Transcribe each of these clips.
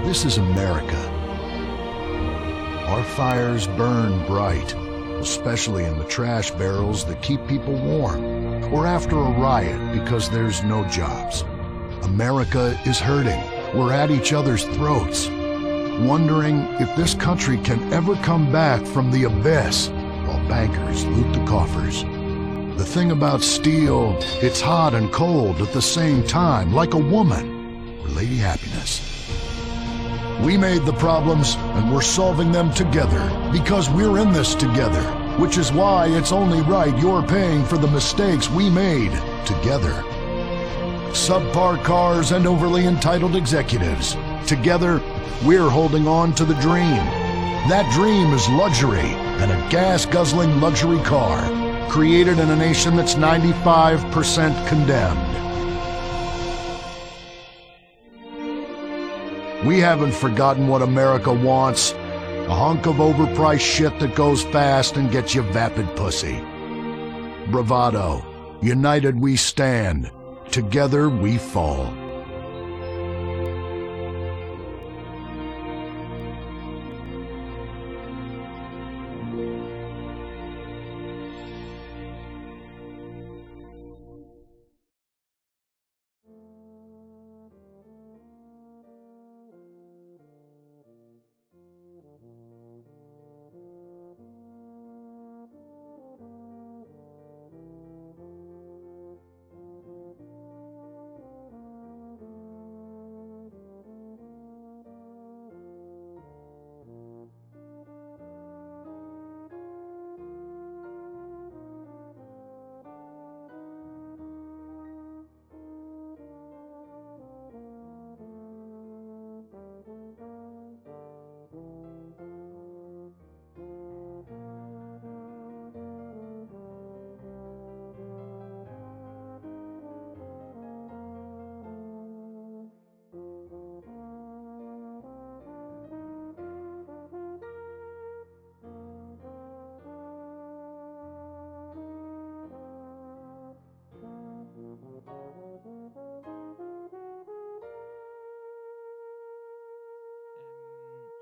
This is America. Our fires burn bright, especially in the trash barrels that keep people warm, or after a riot because there's no jobs. America is hurting. We're at each other's throats, wondering if this country can ever come back from the abyss while bankers loot the coffers. The thing about steel, it's hot and cold at the same time, like a woman or Lady Happiness. We made the problems, and we're solving them together, because we're in this together, which is why it's only right you're paying for the mistakes we made together. Subpar cars and overly entitled executives. Together, we're holding on to the dream. That dream is luxury, and a gas-guzzling luxury car, created in a nation that's 95% condemned. We haven't forgotten what America wants. A hunk of overpriced shit that goes fast and gets you vapid pussy. Bravado. United we stand. Together we fall.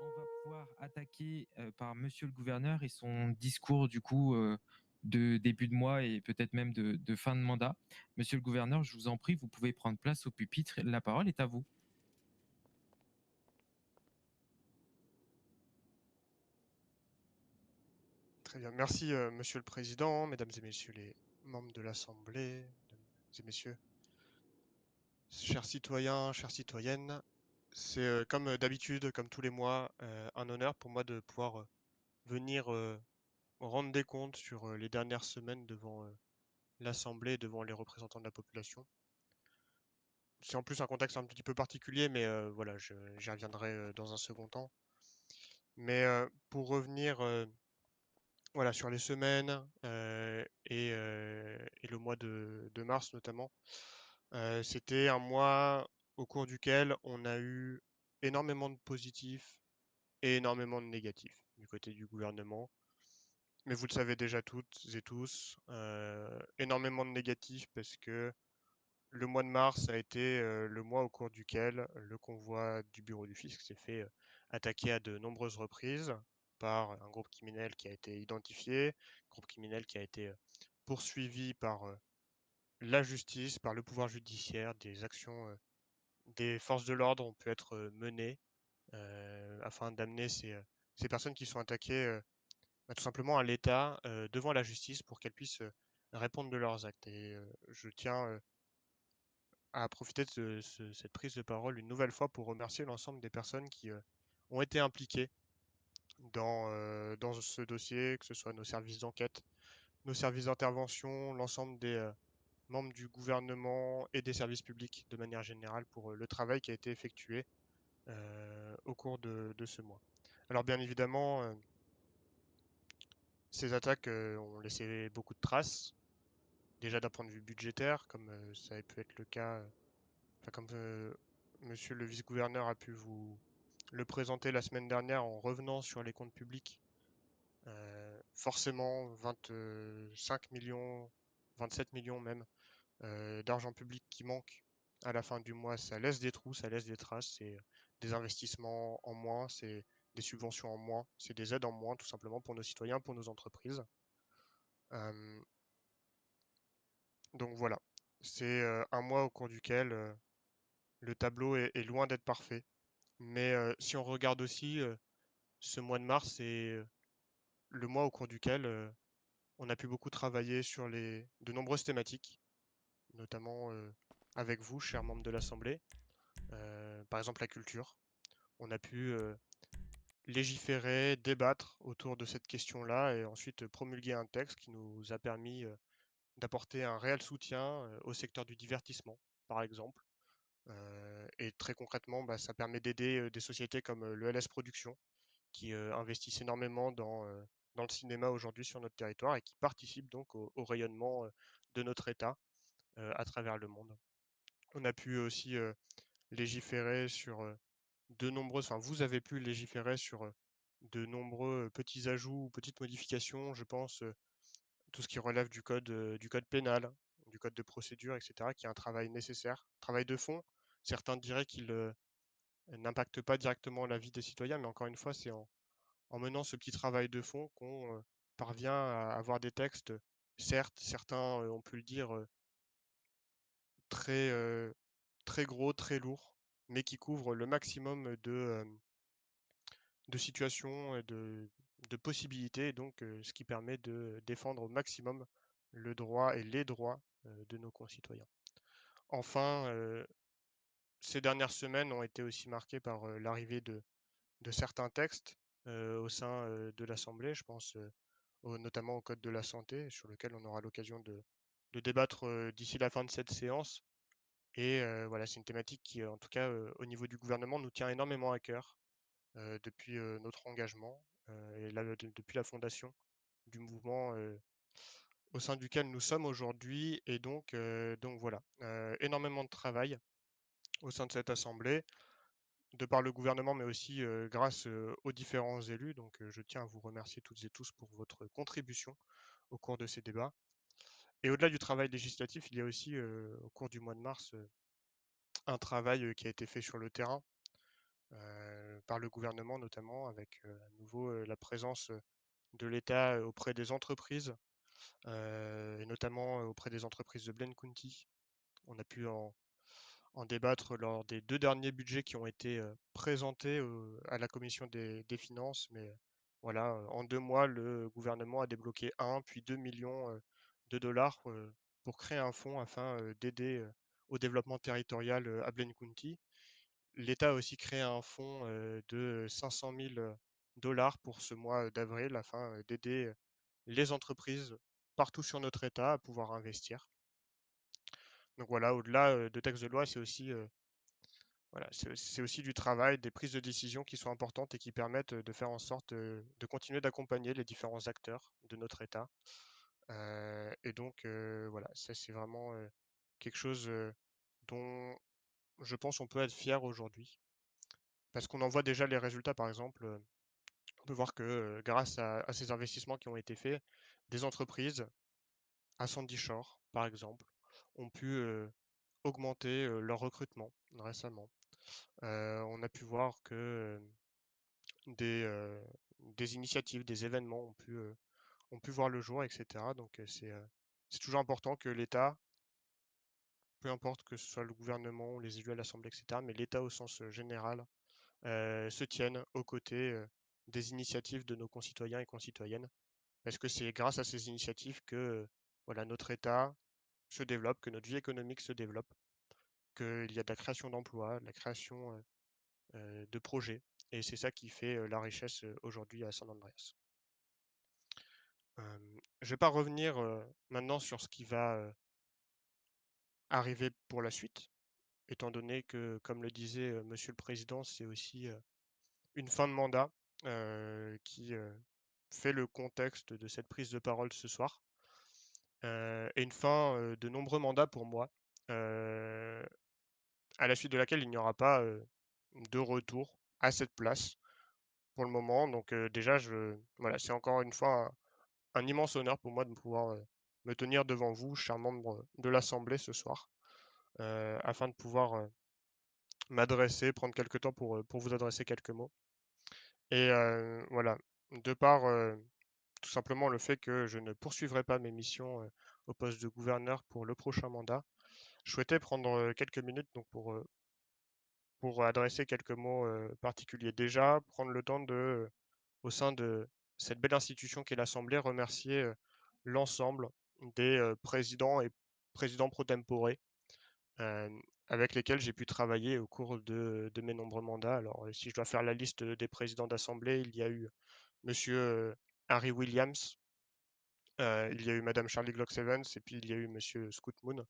On va pouvoir attaquer par Monsieur le Gouverneur et son discours du coup de début de mois et peut-être même de fin de mandat. Monsieur le Gouverneur, je vous en prie, vous pouvez prendre place au pupitre. La parole est à vous. Très bien. Merci, Monsieur le Président, Mesdames et Messieurs les membres de l'Assemblée, Mesdames et Messieurs, chers citoyens, chères citoyennes. C'est comme d'habitude, comme tous les mois, un honneur pour moi de pouvoir venir rendre des comptes sur les dernières semaines devant l'Assemblée, devant les représentants de la population. C'est en plus un contexte un petit peu particulier, mais voilà, j'y reviendrai dans un second temps. Mais pour revenir voilà, sur les semaines et le mois de mars notamment, c'était un mois au cours duquel on a eu énormément de positifs et énormément de négatifs du côté du gouvernement. Mais vous le savez déjà toutes et tous, énormément de négatifs parce que le mois de mars a été le mois au cours duquel le convoi du bureau du fisc s'est fait attaquer à de nombreuses reprises par un groupe criminel qui a été identifié, groupe criminel qui a été poursuivi par la justice, par le pouvoir judiciaire. Des actions des forces de l'ordre ont pu être menées afin d'amener ces personnes qui sont attaquées tout simplement à l'État devant la justice pour qu'elles puissent répondre de leurs actes. Et je tiens à profiter de cette prise de parole une nouvelle fois pour remercier l'ensemble des personnes qui ont été impliquées dans ce dossier, que ce soit nos services d'enquête, nos services d'intervention, l'ensemble des membres du gouvernement et des services publics de manière générale pour le travail qui a été effectué au cours de ce mois. Alors bien évidemment, ces attaques ont laissé beaucoup de traces, déjà d'un point de vue budgétaire, comme ça a pu être le cas, comme monsieur le vice-gouverneur a pu vous le présenter la semaine dernière en revenant sur les comptes publics. Forcément, 25 millions, 27 millions même d'argent public qui manque à la fin du mois, ça laisse des trous, ça laisse des traces. C'est des investissements en moins, c'est des subventions en moins, c'est des aides en moins tout simplement pour nos citoyens, pour nos entreprises. Hem, donc voilà, c'est, un mois au cours duquel, le tableau est loin d'être parfait. Mais, si on regarde aussi, ce mois de mars, c'est, le mois au cours duquel, on a pu beaucoup travailler sur de nombreuses thématiques, notamment, avec vous, chers membres de l'assemblée. Par exemple la culture. On a pu, légiférer, débattre autour de cette question-là et ensuite, promulguer un texte qui nous a permis, d'apporter un réel soutien, au secteur du divertissement, par exemple. Et très concrètement, bah, ça permet d'aider, des sociétés comme, le LS Productions qui, investissent énormément dans le cinéma aujourd'hui sur notre territoire et qui participent donc au rayonnement, de notre État, à travers le monde. On a pu aussi, légiférer sur, vous avez pu légiférer sur, de nombreux, petits ajouts ou petites modifications, je pense, tout ce qui relève du code pénal, du code de procédure et cetera, qui est un travail nécessaire. Travail de fond, certains diraient qu'il, n'impacte pas directement la vie des citoyens, mais encore une fois, c'est en menant ce petit travail de fond qu'on, parvient à avoir des textes, certes, certains, ont pu le dire, très, très gros, très lourds, mais qui couvrent le maximum de situations et de possibilités et donc ce qui permet de défendre au maximum le droit et les droits, de nos concitoyens. Enfin, ces dernières semaines ont été aussi marquées par, l'arrivée de certains textes, au sein, de l'assemblée. Je pense, notamment au code de la santé sur lequel on aura l'occasion de débattre, d'ici la fin de cette séance et voilà, c'est une thématique qui, en tout cas, au niveau du gouvernement nous tient énormément à cœur. Depuis, notre engagement, et là, depuis la fondation du mouvement, au sein duquel nous sommes aujourd'hui et donc voilà, énormément de travail au sein de cette assemblée, de par le gouvernement, mais aussi, grâce, aux différents élus. Donc, je tiens à vous remercier toutes et tous pour votre contribution au cours de ces débats et au-delà du travail législatif, il y a aussi, au cours du mois de mars, un travail, qui a été fait sur le terrain, par le gouvernement notamment avec, à nouveau, la présence, de l'État, auprès des entreprises, et notamment, auprès des entreprises de Blaine County. On a pu en débattre lors des 2 derniers budgets qui ont été, présentés, à la commission des finances, mais, voilà, en 2 mois, le gouvernement a débloqué 1 puis 2 millions de dollars, pour créer un fonds afin, d'aider, au développement territorial, à Blaine County. L'État a aussi créé un fonds, de 500 000 dollars pour ce mois, d'avril afin, d'aider, les entreprises partout sur notre État à pouvoir investir. Donc voilà, au-delà, de textes de loi, c'est aussi, voilà, c'est aussi du travail, des prises de décision qui sont importantes et qui permettent, de faire en sorte, de continuer d'accompagner les différents acteurs de notre État. Et donc voilà, ça c'est vraiment, quelque chose, dont je pense on peut être fier aujourd'hui. Parce qu'on en voit déjà les résultats, par exemple, on peut voir que, grâce à ces investissements qui ont été faits, des entreprises à Sandy Shore, par exemple, ont pu, augmenter, leur recrutement récemment. On a pu voir que, des, des initiatives, des événements ont pu voir le jour et cetera. Donc, c'est toujours important que l'État, peu importe que ce soit le gouvernement ou les élus à l'assemblée et cetera, mais l'État au sens, général, se tienne aux côtés, des initiatives de nos concitoyens et concitoyennes. Parce que c'est grâce à ces initiatives que, voilà, notre État se développe, que notre vie économique se développe, qu'il y a de la création d'emplois, de la création, de projets et c'est ça qui fait, la richesse, aujourd'hui à San Andreas. Je vais pas revenir, maintenant sur ce qui va, arriver pour la suite, étant donné que, comme le disait, monsieur le président, c'est aussi, une fin de mandat, qui, fait le contexte de cette prise de parole ce soir, et une fin, de nombreux mandats pour moi, heu, à la suite de laquelle il n'y aura pas, de retour à cette place pour le moment. Donc, déjà voilà, c'est encore une fois un immense honneur pour moi de pouvoir, me tenir devant vous, chers membres de l'assemblée ce soir, afin de pouvoir, m'adresser, prendre quelques temps pour vous adresser quelques mots. Et voilà, de par, tout simplement le fait que je ne poursuivrai pas mes missions, au poste de gouverneur pour le prochain mandat, je souhaitais prendre, quelques minutes donc pour adresser quelques mots, particuliers. Déjà, prendre le temps de, au sein de cette belle institution qu'est l'assemblée, remercier, l'ensemble des, présidents et présidents pro tempore, avec lesquels j'ai pu travailler au cours de mes nombreux mandats. Alors, si je dois faire la liste des présidents d'assemblée, il y a eu monsieur, Harry Williams, il y a eu madame Charlie Glock Evans et puis il y a eu monsieur Scoot Moon,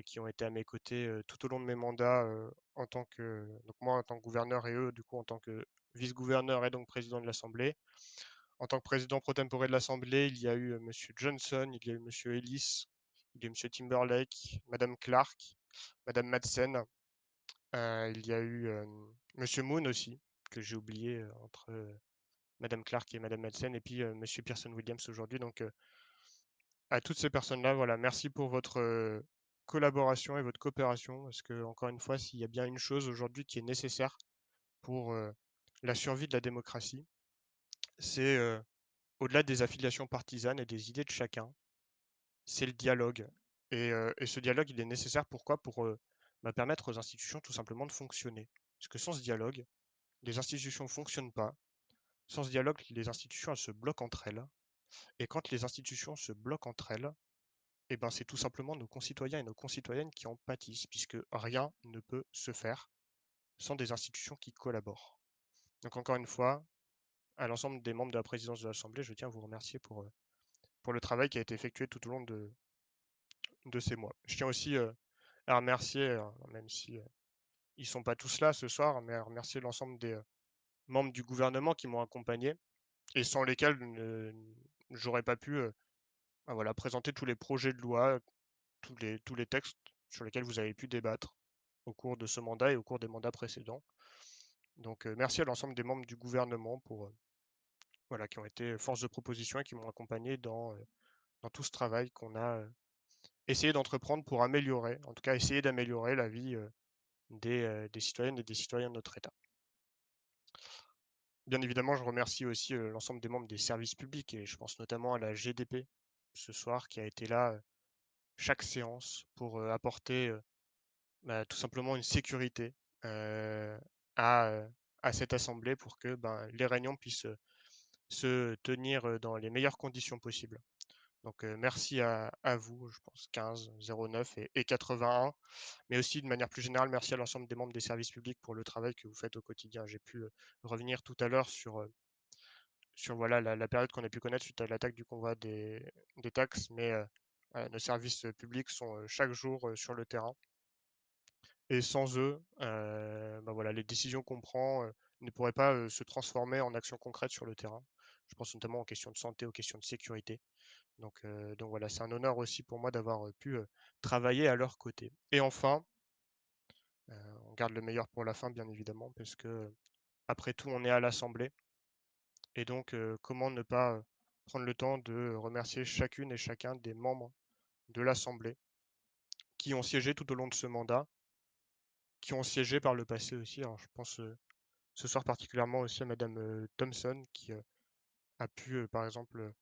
qui ont été à mes côtés, tout au long de mes mandats, en tant que donc moi en tant que gouverneur et eux du coup en tant que vice-gouverneur et donc président de l'assemblée. En tant que président pro tempore de l'assemblée, il y a eu, monsieur Johnson, il y a eu monsieur Ellis, il y a eu monsieur Timberlake, madame Clark, madame Madsen, il y a eu, monsieur Moon aussi, que j'ai oublié, entre, madame Clark et madame Madsen et puis, monsieur Pearson Williams aujourd'hui donc, à toutes ces personnes-là, voilà, merci pour votre, collaboration et votre coopération parce que encore une fois, s'il y a bien une chose aujourd'hui qui est nécessaire pour, la survie de la démocratie, c'est, au-delà des affiliations partisanes et des idées de chacun, c'est le dialogue et ce dialogue, il est nécessaire pourquoi? Pour, bah, permettre aux institutions tout simplement de fonctionner. Parce que sans ce dialogue, les institutions ne fonctionnent pas. Sans ce dialogue, les institutions, elles se bloquent entre elles et quand les institutions se bloquent entre elles, eh ben, c'est tout simplement nos concitoyens et nos concitoyennes qui en pâtissent, puisque rien ne peut se faire sans des institutions qui collaborent. Donc encore une fois, à l'ensemble des membres de la présidence de l'Assemblée, je tiens à vous remercier pour le travail qui a été effectué tout au long de ces mois. Je tiens aussi à remercier, même si ils sont pas tous là ce soir, mais à remercier l'ensemble des membres du gouvernement qui m'ont accompagné et sans lesquels j'aurais pas pu voilà, présenter tous les projets de loi, tous les textes sur lesquels vous avez pu débattre au cours de ce mandat et au cours des mandats précédents. Donc, merci à l'ensemble des membres du gouvernement pour, voilà, qui ont été force de proposition et qui m'ont accompagné dans tout ce travail qu'on a, essayé d'entreprendre pour améliorer, en tout cas essayer d'améliorer la vie, des citoyennes et des citoyens de notre État. Bien évidemment, je remercie aussi, l'ensemble des membres des services publics et je pense notamment à la GDP ce soir qui a été là, chaque séance pour, apporter, bah, tout simplement une sécurité, heu, à, heu, à cette assemblée pour que, ben, les réunions puissent, se tenir, dans les meilleures conditions possibles. Donc, merci à vous, je pense 15, 09 et 81, mais aussi de manière plus générale, merci à l'ensemble des membres des services publics pour le travail que vous faites au quotidien. J'ai pu, revenir tout à l'heure sur voilà la période qu'on a pu connaître suite à l'attaque du convoi des taxes, mais, voilà, nos services, publics sont, chaque jour, sur le terrain et sans eux, bah, voilà, les décisions qu'on prend, ne pourraient pas, se transformer en actions concrètes sur le terrain. Je pense notamment aux questions de santé, aux questions de sécurité. Donc voilà, c'est un honneur aussi pour moi d'avoir, pu, travailler à leurs côtés. Et enfin, on garde le meilleur pour la fin bien évidemment, parce que, après tout, on est à l'assemblée et donc comment ne pas, prendre le temps de remercier chacune et chacun des membres de l'assemblée qui ont siégé tout au long de ce mandat, qui ont siégé par le passé aussi. Alors je pense, ce soir particulièrement aussi à madame, Thompson qui, a pu, par exemple,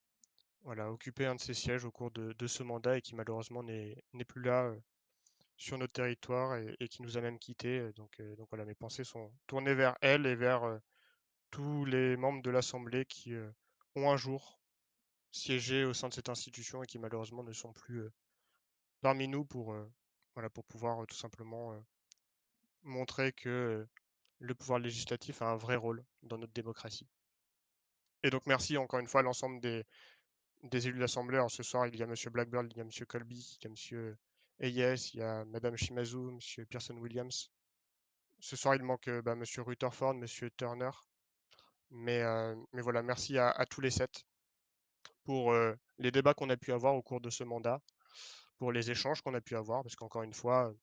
voilà, occuper un de ces sièges au cours de ce mandat et qui malheureusement n'est plus là, sur notre territoire et qui nous a même quittés, donc voilà, mes pensées sont tournées vers elle et vers, tous les membres de l'assemblée qui, ont un jour siégé au sein de cette institution et qui malheureusement ne sont plus, parmi nous pour, voilà, pour pouvoir, tout simplement, montrer que, le pouvoir législatif a un vrai rôle dans notre démocratie. Et donc merci encore une fois à l'ensemble des élus de l'assemblée. Alors ce soir, il y a monsieur Blackburn, il y a monsieur Colby, il y a monsieur Hayes, il y a madame Shimazu, monsieur Pearson Williams. Ce soir, il manque, bah, monsieur Rutherford, monsieur Turner, mais voilà, merci à tous les 7 pour, les débats qu'on a pu avoir au cours de ce mandat, pour les échanges qu'on a pu avoir, parce qu'encore une fois,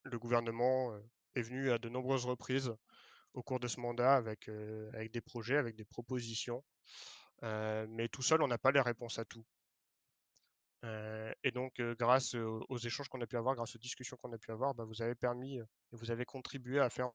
le gouvernement, est venu à de nombreuses reprises au cours de ce mandat avec des projets, avec des propositions, mais tout seul, on n'a pas les réponses à tout. Et donc, grâce aux échanges qu'on a pu avoir, grâce aux discussions qu'on a pu avoir, bah, vous avez permis et vous avez contribué à faire.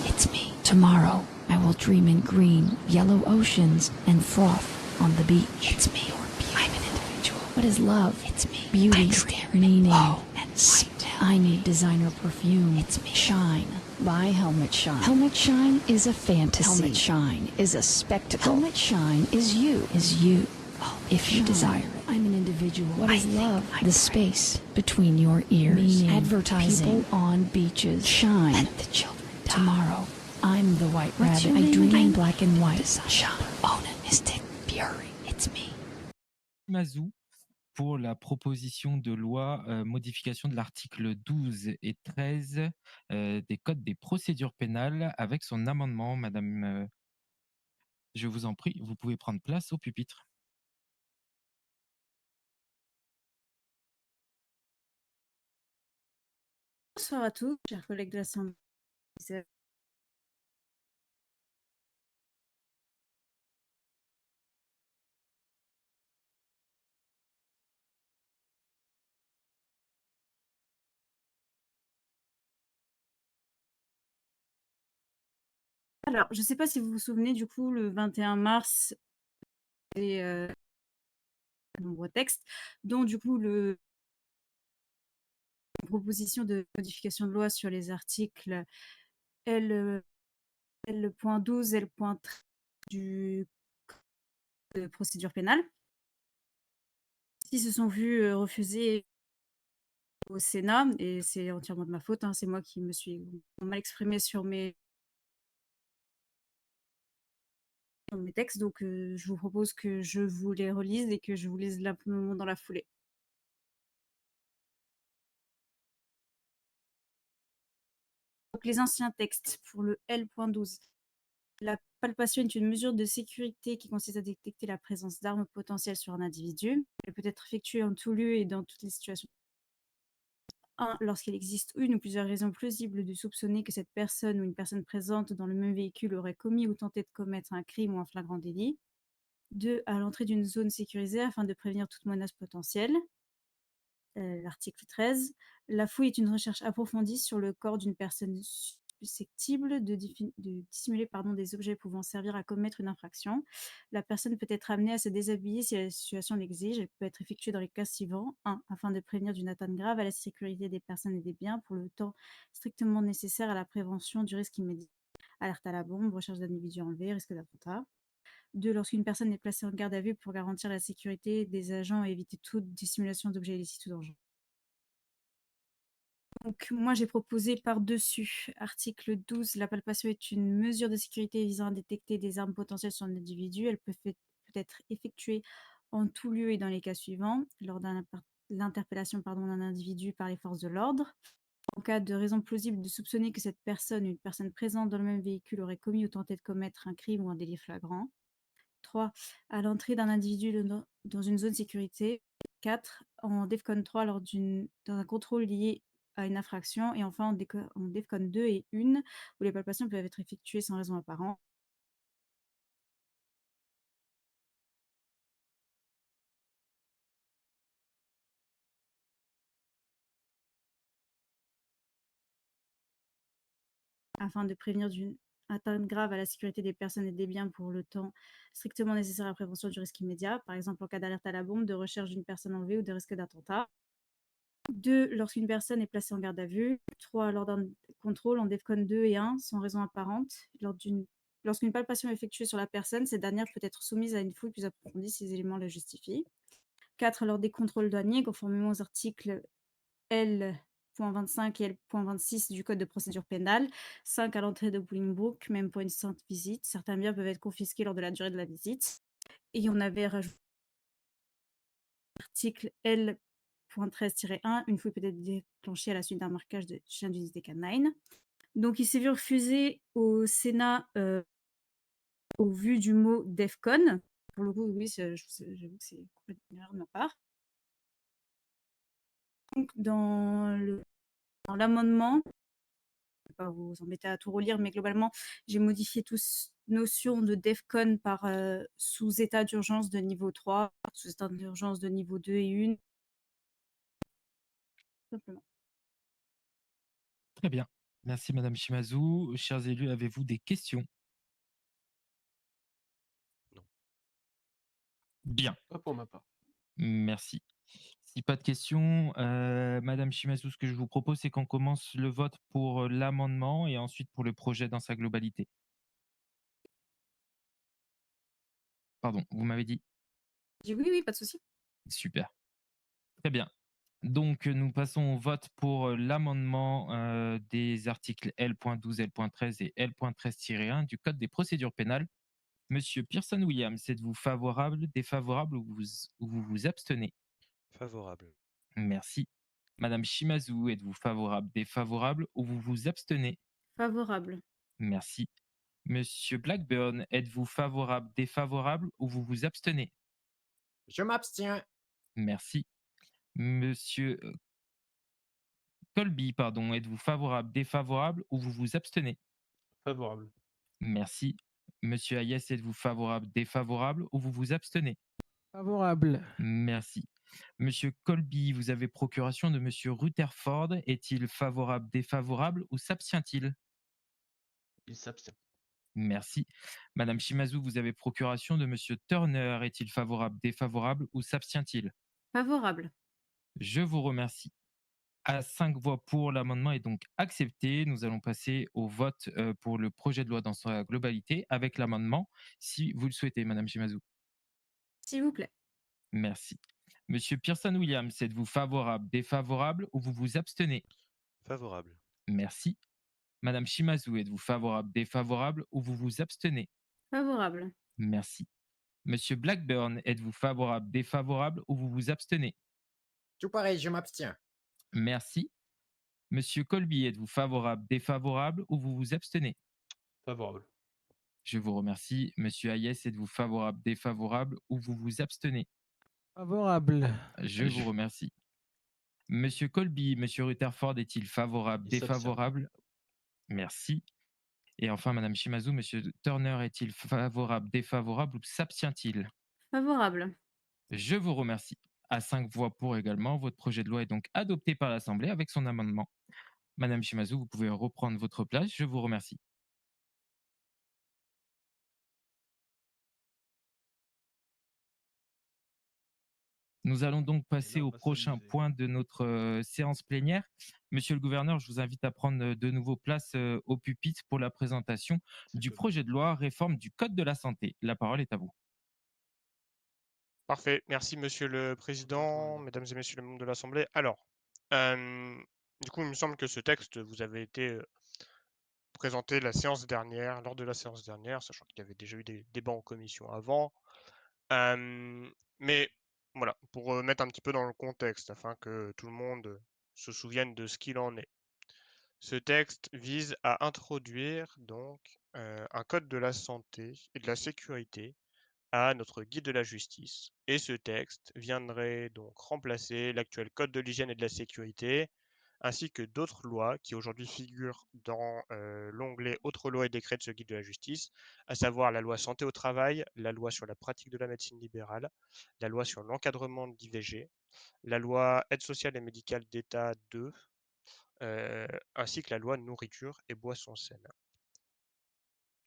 It's me. Tomorrow, I will dream in green, yellow oceans and froth on the beach. It's me or beauty. I'm an individual. What is love? It's me. Beauty, meaning, and I need designer perfume. It's me. Shine. Buy Helmet Shine. Helmet Shine is a fantasy. Helmet Shine is a spectacle. Helmet Shine is you. If you desire it. I'm an individual. What is love? The space between your ears. Meaning, advertising. People on beaches. Shine. Let the children die. Tomorrow, I'm the white rabbit. I dream in black and white. Shine. Own it. Mystic. Fury. It's me. Mazou pour la proposition de loi modification de l'article 12 et 13 des codes des procédures pénales avec son amendement. Madame, je vous en prie, vous pouvez prendre place au pupitre. Bonsoir à tous, chers collègues de l'Assemblée. Alors, je ne sais pas si vous vous souvenez, du coup, le 21 mars, et de nombreux textes, dont du coup la proposition de modification de loi sur les articles L.12 et L.13 du code de procédure pénale, qui se sont vus refuser au Sénat, et c'est entièrement de ma faute, hein, c'est moi qui me suis mal exprimée sur mes textes, donc je vous propose que je vous les relise et que je vous lise l'amendement dans la foulée. Donc les anciens textes pour le L.12. La palpation est une mesure de sécurité qui consiste à détecter la présence d'armes potentielles sur un individu. Elle peut être effectuée en tout lieu et dans toutes les situations. 1. Lorsqu'il existe une ou plusieurs raisons plausibles de soupçonner que cette personne ou une personne présente dans le même véhicule aurait commis ou tenté de commettre un crime ou un flagrant délit. 2. À l'entrée d'une zone sécurisée afin de prévenir toute menace potentielle. L'article 13. La fouille est une recherche approfondie sur le corps d'une personne susceptible de dissimuler des objets pouvant servir à commettre une infraction. La personne peut être amenée à se déshabiller si la situation l'exige. Elle peut être effectuée dans les cas suivants. 1. Afin de prévenir d'une atteinte grave à la sécurité des personnes et des biens pour le temps strictement nécessaire à la prévention du risque immédiat. alerte à la bombe, recherche d'individus enlevés, risque d'attentat. 2. Lorsqu'une personne est placée en garde à vue pour garantir la sécurité des agents et éviter toute dissimulation d'objets illicites ou dangereux. Donc, moi, j'ai proposé par-dessus article 12, la palpation est une mesure de sécurité visant à détecter des armes potentielles sur un individu. Elle peut être effectuée en tout lieu et dans les cas suivants, lors de l'interpellation d'un individu par les forces de l'ordre, en cas de raison plausible de soupçonner que cette personne ou une personne présente dans le même véhicule aurait commis ou tenté de commettre un crime ou un délit flagrant. 3. À l'entrée d'un individu dans une zone sécurité. 4. En DEFCON 3 dans un contrôle lié à une infraction. Et enfin en DEFCON 2 et 1 où les palpations peuvent être effectuées sans raison apparente. Afin de prévenir d'une atteinte grave à la sécurité des personnes et des biens pour le temps strictement nécessaire à la prévention du risque immédiat, par exemple en cas d'alerte à la bombe, de recherche d'une personne enlevée ou de risque d'attentat. 2. Lorsqu'une personne est placée en garde à vue. 3. Lors d'un contrôle en DEFCON 2 et 1 sans raison apparente. Lorsqu'une palpation est effectuée sur la personne, cette dernière peut être soumise à une fouille plus approfondie si les éléments la justifient. 4. Lors des contrôles douaniers, conformément aux articles L.25 et L.26 du Code de procédure pénale. 5. À l'entrée de Bolingbroke, même pour une simple visite, certains biens peuvent être confisqués lors de la durée de la visite. Et on avait rajouté l'article L.13-1, une fouille peut être déclenchée à la suite d'un marquage de chien d'unité canine. Donc, il s'est vu refuser au Sénat au vu du mot DEFCON. Pour le coup, oui, j'avoue que c'est complètement une erreur de ma part. Donc, dans l'amendement, je ne vais pas vous embêter à tout relire, mais globalement, j'ai modifié toute notion de DEFCON par sous-état d'urgence de niveau 3, sous-état d'urgence de niveau 2 et 1. Simplement. Très bien. Merci, Madame Shimazu. Chers élus, avez-vous des questions? Non. Bien. Pas pour ma part. Merci. Si pas de questions, Madame Shimazu, ce que je vous propose, c'est qu'on commence le vote pour l'amendement et ensuite pour le projet dans sa globalité. Pardon, vous m'avez dit? J'ai dit oui, pas de souci. Super. Très bien. Donc, nous passons au vote pour l'amendement des articles L.12, L.13 et L.13-1 du Code des procédures pénales. Monsieur Pearson Williams, êtes-vous favorable, défavorable ou vous vous abstenez? Favorable. Merci. Madame Shimazu, êtes-vous favorable, défavorable ou vous vous abstenez? Favorable. Merci. Monsieur Blackburn, êtes-vous favorable, défavorable ou vous vous abstenez? Je m'abstiens. Merci. Monsieur Colby, pardon, êtes-vous favorable, défavorable ou vous vous abstenez? Favorable. Merci. Monsieur Hayes, êtes-vous favorable, défavorable ou vous vous abstenez? Favorable. Merci. Monsieur Colby, vous avez procuration de Monsieur Rutherford. Est-il favorable, défavorable ou s'abstient-il? Il s'abstient. Merci. Madame Shimazu, vous avez procuration de Monsieur Turner. Est-il favorable, défavorable ou s'abstient-il? Favorable. Je vous remercie. À 5 voix pour, l'amendement est donc accepté. Nous allons passer au vote pour le projet de loi dans sa globalité avec l'amendement, si vous le souhaitez, Madame Shimazu. S'il vous plaît. Merci. Monsieur Pearson Williams, êtes-vous favorable, défavorable ou vous vous abstenez? Favorable. Merci. Madame Shimazu, êtes-vous favorable, défavorable ou vous vous abstenez? Favorable. Merci. Monsieur Blackburn, êtes-vous favorable, défavorable ou vous vous abstenez? Tout pareil, je m'abstiens. Merci. Monsieur Colby, êtes-vous favorable, défavorable ou vous vous abstenez? Favorable. Je vous remercie. Monsieur Hayes, êtes-vous favorable, défavorable ou vous vous abstenez? Favorable. Je vous remercie. Monsieur Colby, Monsieur Rutherford est-il favorable, Il s'abstient. défavorable? Merci. Et enfin, Madame Shimazu, Monsieur Turner est-il favorable, défavorable ou s'abstient-il? Favorable. Je vous remercie. À 5 voix pour également, votre projet de loi est donc adopté par l'Assemblée avec son amendement. Madame Shimazu, vous pouvez reprendre votre place. Je vous remercie. Nous allons donc passer là, on au va prochain s'amuser. point de notre séance plénière. Monsieur le gouverneur, je vous invite à prendre de nouveau place au pupitre pour la présentation C'est du cool. projet de loi réforme du Code de la santé. La parole est à vous. Parfait. Merci, Monsieur le Président, mesdames et messieurs les membres de l'Assemblée. Alors, du coup, il me semble que ce texte vous avait été présenté lors de la séance dernière, sachant qu'il y avait déjà eu des débats en commission avant. Mais voilà, pour mettre un petit peu dans le contexte, afin que tout le monde se souvienne de ce qu'il en est. Ce texte vise à introduire donc un code de la santé et de la sécurité à notre guide de la justice. Et ce texte viendrait donc remplacer l'actuel code de l'hygiène et de la sécurité, ainsi que d'autres lois qui aujourd'hui figurent dans l'onglet Autres lois et décrets de ce guide de la justice, à savoir la loi santé au travail, la loi sur la pratique de la médecine libérale, la loi sur l'encadrement de l'IVG, la loi aide sociale et médicale d'État 2, ainsi que la loi nourriture et boissons saines.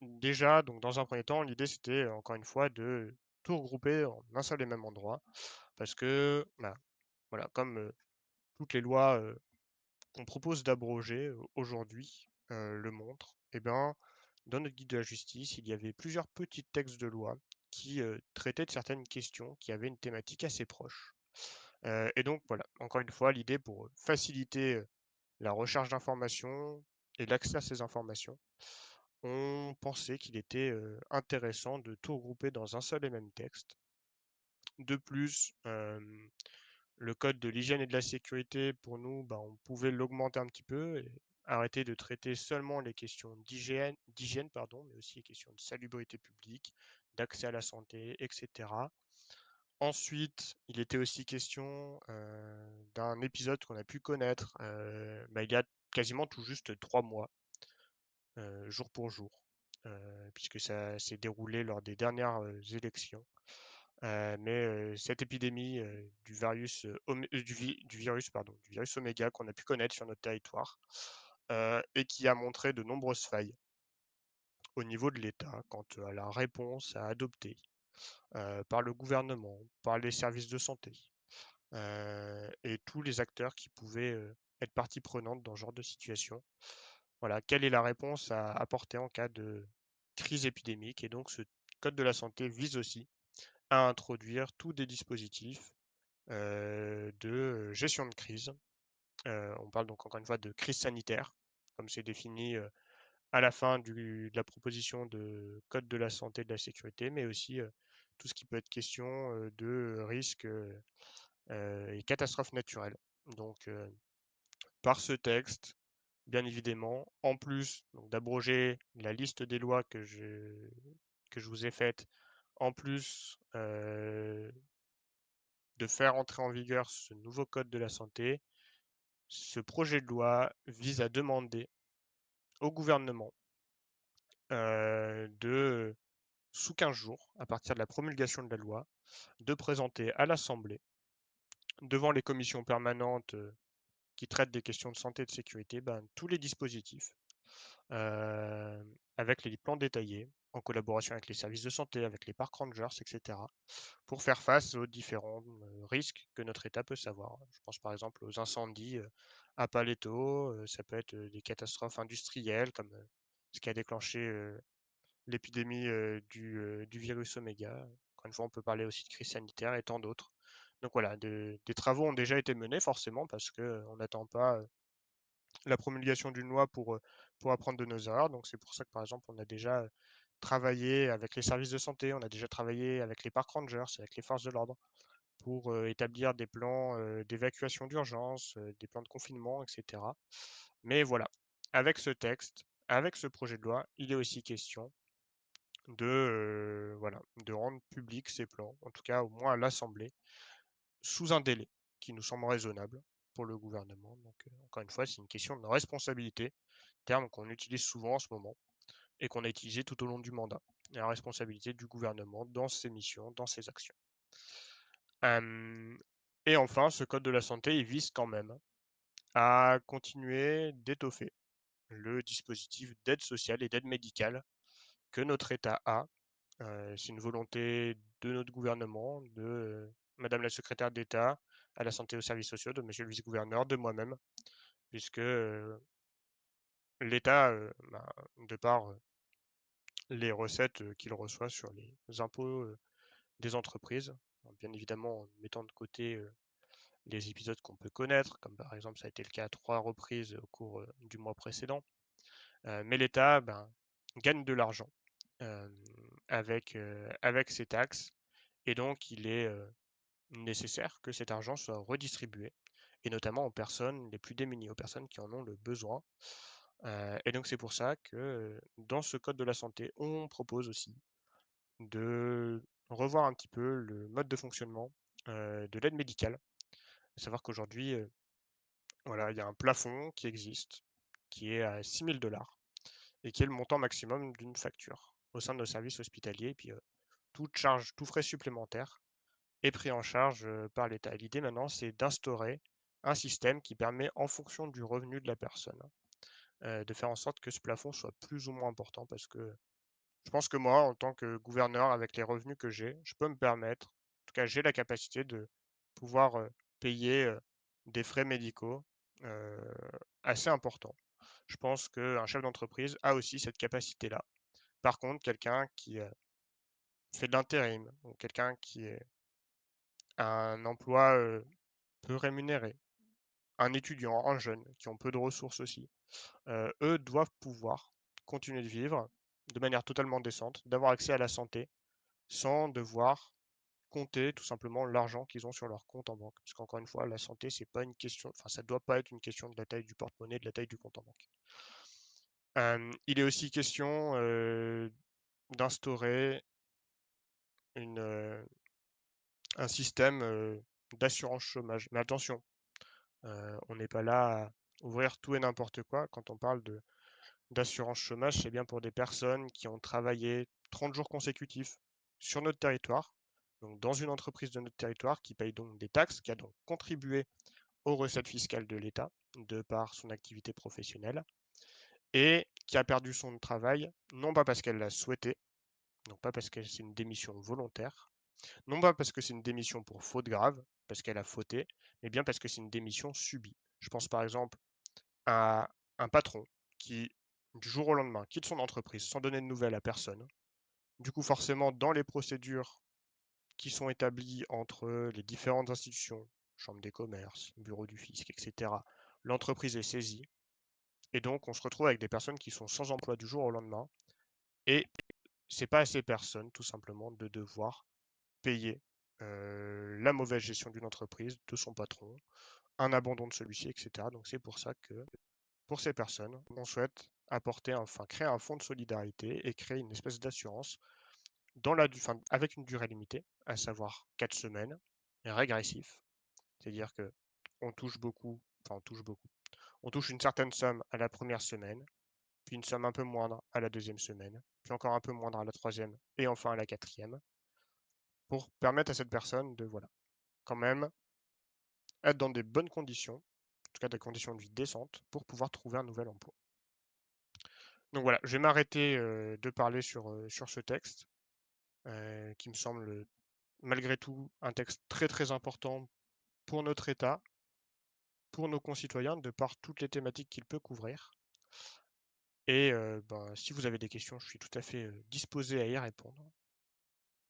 Déjà, donc dans un premier temps, l'idée c'était encore une fois de tout regrouper en un seul et même endroit, parce que bah, voilà, comme toutes les lois qu'on propose d'abroger aujourd'hui le montrent, et ben, dans notre guide de la justice, il y avait plusieurs petits textes de loi qui traitaient de certaines questions qui avaient une thématique assez proche. Et donc voilà, encore une fois, l'idée pour faciliter la recherche d'informations et l'accès à ces informations, on pensait qu'il était intéressant de tout regrouper dans un seul et même texte. De plus, le code de l'hygiène et de la sécurité, pour nous, bah, on pouvait l'augmenter un petit peu et arrêter de traiter seulement les questions d'hygiène, pardon, mais aussi les questions de salubrité publique, d'accès à la santé, etc. Ensuite, il était aussi question d'un épisode qu'on a pu connaître bah, il y a quasiment tout juste 3 mois, jour pour jour, puisque ça s'est déroulé lors des dernières élections. Mais cette épidémie du virus, pardon, du virus Oméga qu'on a pu connaître sur notre territoire et qui a montré de nombreuses failles au niveau de l'État quant à la réponse à adopter par le gouvernement, par les services de santé et tous les acteurs qui pouvaient être partie prenante dans ce genre de situation. Voilà, quelle est la réponse à apporter en cas de crise épidémique? Et donc, ce code de la santé vise aussi à introduire tous des dispositifs de gestion de crise. On parle donc encore une fois de crise sanitaire, comme c'est défini à la fin de la proposition de code de la santé et de la sécurité, mais aussi tout ce qui peut être question de risques et catastrophes naturelles. Donc, par ce texte, bien évidemment, en plus d'abroger la liste des lois que je vous ai faites, en plus de faire entrer en vigueur ce nouveau code de la santé, ce projet de loi vise à demander au gouvernement de, sous 15 jours, à partir de la promulgation de la loi, de présenter à l'Assemblée, devant les commissions permanentes qui traitent des questions de santé et de sécurité, ben, tous les dispositifs avec les plans détaillés, en collaboration avec les services de santé, avec les parks rangers, etc., pour faire face aux différents risques que notre État peut savoir. Je pense par exemple aux incendies à Paleto, ça peut être des catastrophes industrielles comme ce qui a déclenché l'épidémie du virus Oméga. Encore une fois, on peut parler aussi de crise sanitaire et tant d'autres. Donc voilà, des travaux ont déjà été menés forcément parce qu'on n'attend pas la promulgation d'une loi pour apprendre de nos erreurs. Donc c'est pour ça que par exemple on a déjà travaillé avec les services de santé, on a déjà travaillé avec les park rangers, avec les forces de l'ordre pour établir des plans d'évacuation d'urgence, des plans de confinement, etc. Mais voilà, avec ce texte, avec ce projet de loi, il est aussi question voilà, de rendre publics ces plans, en tout cas au moins à l'Assemblée, sous un délai qui nous semble raisonnable pour le gouvernement. Donc, encore une fois, c'est une question de responsabilité, terme qu'on utilise souvent en ce moment et qu'on a utilisé tout au long du mandat. La responsabilité du gouvernement dans ses missions, dans ses actions. Et enfin, ce code de la santé, il vise quand même à continuer d'étoffer le dispositif d'aide sociale et d'aide médicale que notre État a. C'est une volonté de notre gouvernement de Madame la secrétaire d'État à la santé et aux services sociaux, de monsieur le vice-gouverneur, de moi-même, puisque l'État, de par les recettes qu'il reçoit sur les impôts des entreprises, bien évidemment en mettant de côté les épisodes qu'on peut connaître, comme par exemple ça a été le cas à 3 reprises au cours du mois précédent. Mais l'État gagne de l'argent avec ces taxes, et donc il est nécessaire que cet argent soit redistribué, et notamment aux personnes les plus démunies, aux personnes qui en ont le besoin. Et donc c'est pour ça que dans ce code de la santé, on propose aussi de revoir un petit peu le mode de fonctionnement de l'aide médicale. À savoir qu'aujourd'hui, voilà, il y a un plafond qui existe, qui est à 6 000 $ et qui est le montant maximum d'une facture au sein de nos services hospitaliers. Et puis, toute charge, tout frais supplémentaire est pris en charge par l'État. L'idée maintenant, c'est d'instaurer un système qui permet, en fonction du revenu de la personne, de faire en sorte que ce plafond soit plus ou moins important, parce que je pense que moi, en tant que gouverneur, avec les revenus que j'ai, je peux me permettre, en tout cas, j'ai la capacité de pouvoir payer des frais médicaux assez importants. Je pense qu'un chef d'entreprise a aussi cette capacité-là. Par contre, quelqu'un qui fait de l'intérim, ou quelqu'un qui a un emploi peu rémunéré, un étudiant, un jeune, qui ont peu de ressources aussi, eux doivent pouvoir continuer de vivre de manière totalement décente, d'avoir accès à la santé, sans devoir compter tout simplement l'argent qu'ils ont sur leur compte en banque. Parce qu'encore une fois, la santé, c'est pas une question, enfin, ça doit pas être une question de la taille du porte-monnaie, de la taille du compte en banque. Il est aussi question d'instaurer un système d'assurance chômage. Mais attention, on n'est pas là à ouvrir tout et n'importe quoi. Quand on parle d'assurance chômage, c'est bien pour des personnes qui ont travaillé 30 jours consécutifs sur notre territoire, donc dans une entreprise de notre territoire, qui paye donc des taxes, qui a donc contribué aux recettes fiscales de l'État de par son activité professionnelle, et qui a perdu son travail, non pas parce qu'elle l'a souhaité, non pas parce que c'est une démission volontaire, non pas parce que c'est une démission pour faute grave, parce qu'elle a fauté, mais bien parce que c'est une démission subie. Je pense par exemple à un patron qui, du jour au lendemain, quitte son entreprise sans donner de nouvelles à personne. Du coup, forcément, dans les procédures qui sont établies entre les différentes institutions, chambre des commerces, bureau du fisc, etc., l'entreprise est saisie. Et donc, on se retrouve avec des personnes qui sont sans emploi du jour au lendemain. Et c'est pas à ces personnes, tout simplement, de devoir payer la mauvaise gestion d'une entreprise, de son patron, un abandon de celui-ci, etc. Donc c'est pour ça que, pour ces personnes, on souhaite créer un fonds de solidarité et créer une espèce d'assurance avec une durée limitée, à savoir 4 semaines, et régressif. C'est-à-dire que on touche beaucoup, enfin on touche beaucoup. On touche une certaine somme à la première semaine, puis une somme un peu moindre à la deuxième semaine, puis encore un peu moindre à la troisième, et enfin à la quatrième, pour permettre à cette personne de, voilà, quand même être dans des bonnes conditions, en tout cas des conditions de vie décentes, pour pouvoir trouver un nouvel emploi. Donc voilà, je vais m'arrêter de parler sur ce texte, qui me semble malgré tout un texte très très important pour notre État, pour nos concitoyens, de par toutes les thématiques qu'il peut couvrir. Et si vous avez des questions, je suis tout à fait disposé à y répondre.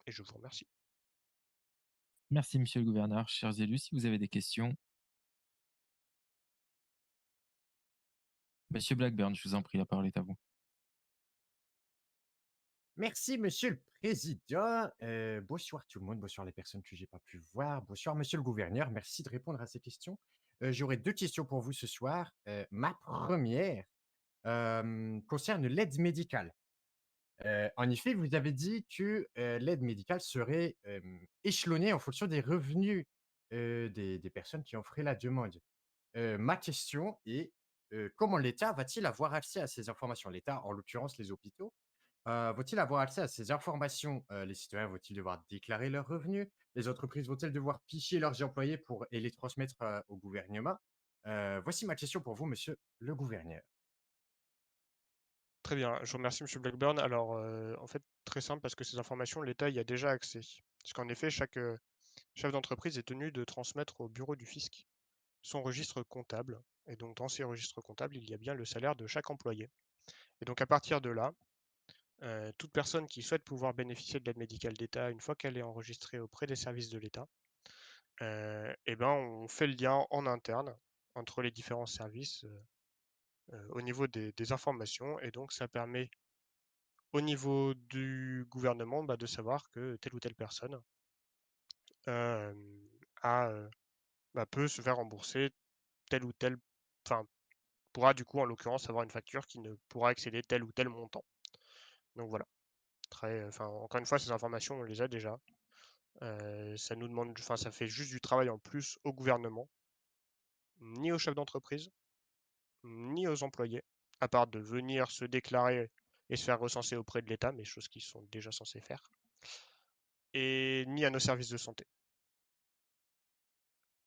Et je vous remercie. Merci, monsieur le gouverneur. Chers élus, si vous avez des questions. Monsieur Blackburn, je vous en prie, la parole est à vous. Merci, monsieur le président. Bonsoir tout le monde, bonsoir les personnes que j'ai pas pu voir, bonsoir monsieur le gouverneur, merci de répondre à ces questions. J'aurais 2 questions pour vous ce soir. Ma première concerne l'aide médicale. En effet, vous avez dit que, l'aide médicale serait, échelonnée en fonction des revenus, des personnes qui en feraient la demande. Ma question est, comment l'État va-t-il avoir accès à ces informations? L'État, en l'occurrence les hôpitaux, vont-ils avoir accès à ces informations? Les citoyens vont-ils devoir déclarer leurs revenus? Les entreprises vont-elles devoir ficher leurs employés et les transmettre, au gouvernement? Voici ma question pour vous, monsieur le gouverneur. Très bien, je vous remercie, monsieur Blackburn. Alors, en fait, très simple, parce que ces informations, l'État y a déjà accès. Parce qu'en effet, chef d'entreprise est tenu de transmettre au bureau du fisc son registre comptable. Et donc, dans ces registres comptables, il y a bien le salaire de chaque employé. Et donc, à partir de là, toute personne qui souhaite pouvoir bénéficier de l'aide médicale d'État, une fois qu'elle est enregistrée auprès des services de l'État, eh ben, on fait le lien en interne entre les différents services au niveau des informations. Et donc, ça permet au niveau du gouvernement de savoir que telle ou telle personne a, peut se faire rembourser tel ou tel, enfin, pourra du coup en l'occurrence avoir une facture qui ne pourra excéder tel ou tel montant. Donc voilà, encore une fois, ces informations, on les a déjà. Ça nous demande, enfin, ça fait juste du travail en plus au gouvernement, ni aux chefs d'entreprise, ni aux employés, à part de venir se déclarer et se faire recenser auprès de l'État, mais choses qu'ils sont déjà censés faire, et ni à nos services de santé.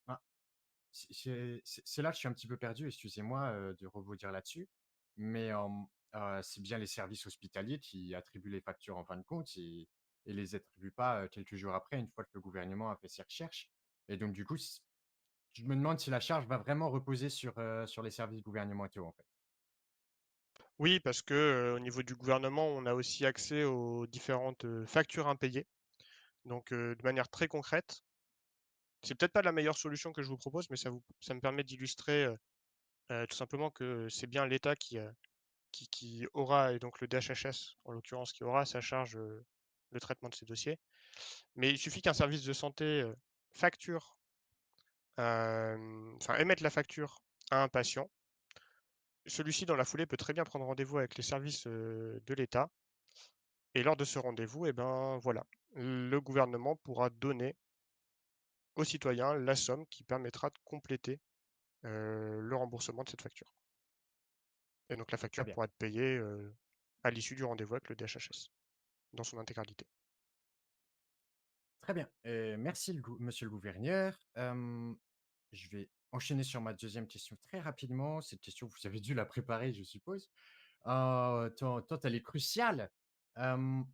Ah, c'est là que je suis un petit peu perdu, excusez-moi de rebondir là-dessus. Mais c'est bien les services hospitaliers qui attribuent les factures en fin de compte et les attribuent pas quelques jours après, une fois que le gouvernement a fait ses recherches. Et donc, du coup, je me demande si la charge va vraiment reposer sur les services gouvernementaux, en fait. Oui, parce que au niveau du gouvernement, on a aussi accès aux différentes factures impayées. Donc, de manière très concrète, c'est peut-être pas la meilleure solution que je vous propose, mais ça me permet d'illustrer tout simplement que c'est bien l'État qui aura, et donc le DHHS en l'occurrence, qui aura à sa charge le traitement de ces dossiers. Mais il suffit qu'un service de santé facture, émette la facture à un patient. Celui-ci, dans la foulée, peut très bien prendre rendez-vous avec les services de l'État. Et lors de ce rendez-vous, eh ben, voilà, le gouvernement pourra donner aux citoyens la somme qui permettra de compléter le remboursement de cette facture. Et donc la Très facture bien. pourra être payée à l'issue du rendez-vous avec le DHHS, dans son intégralité. Très bien. Merci monsieur le gouverneur. Je vais enchaîner sur ma deuxième question très rapidement. Cette question, vous avez dû la préparer, je suppose. Tant elle est cruciale. Hem,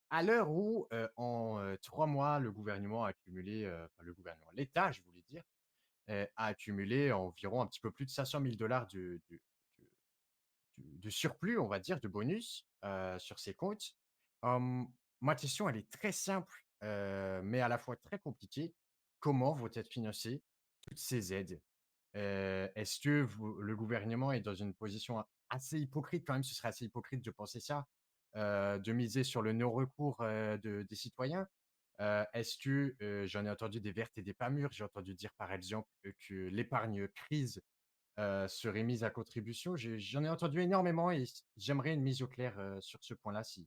à l'heure où, en 3 mois, le gouvernement a accumulé, enfin le gouvernement, l'État, je voulais dire, a accumulé environ un petit peu plus de 500 000 de surplus, on va dire, de bonus, sur ses comptes. Ma question, elle est très simple, mais à la fois très compliquée. Comment vont être financées toutes ces aides? Est-ce que le gouvernement est dans une position assez hypocrite quand même, ce serait assez hypocrite de penser ça, de miser sur le non-recours, des citoyens? Est-ce que, j'en ai entendu des vertes et des pas mûres. J'ai entendu dire par exemple, que l'épargne crise serait mise à contribution. J'en ai entendu énormément et j'aimerais une mise au clair, sur ce point-là si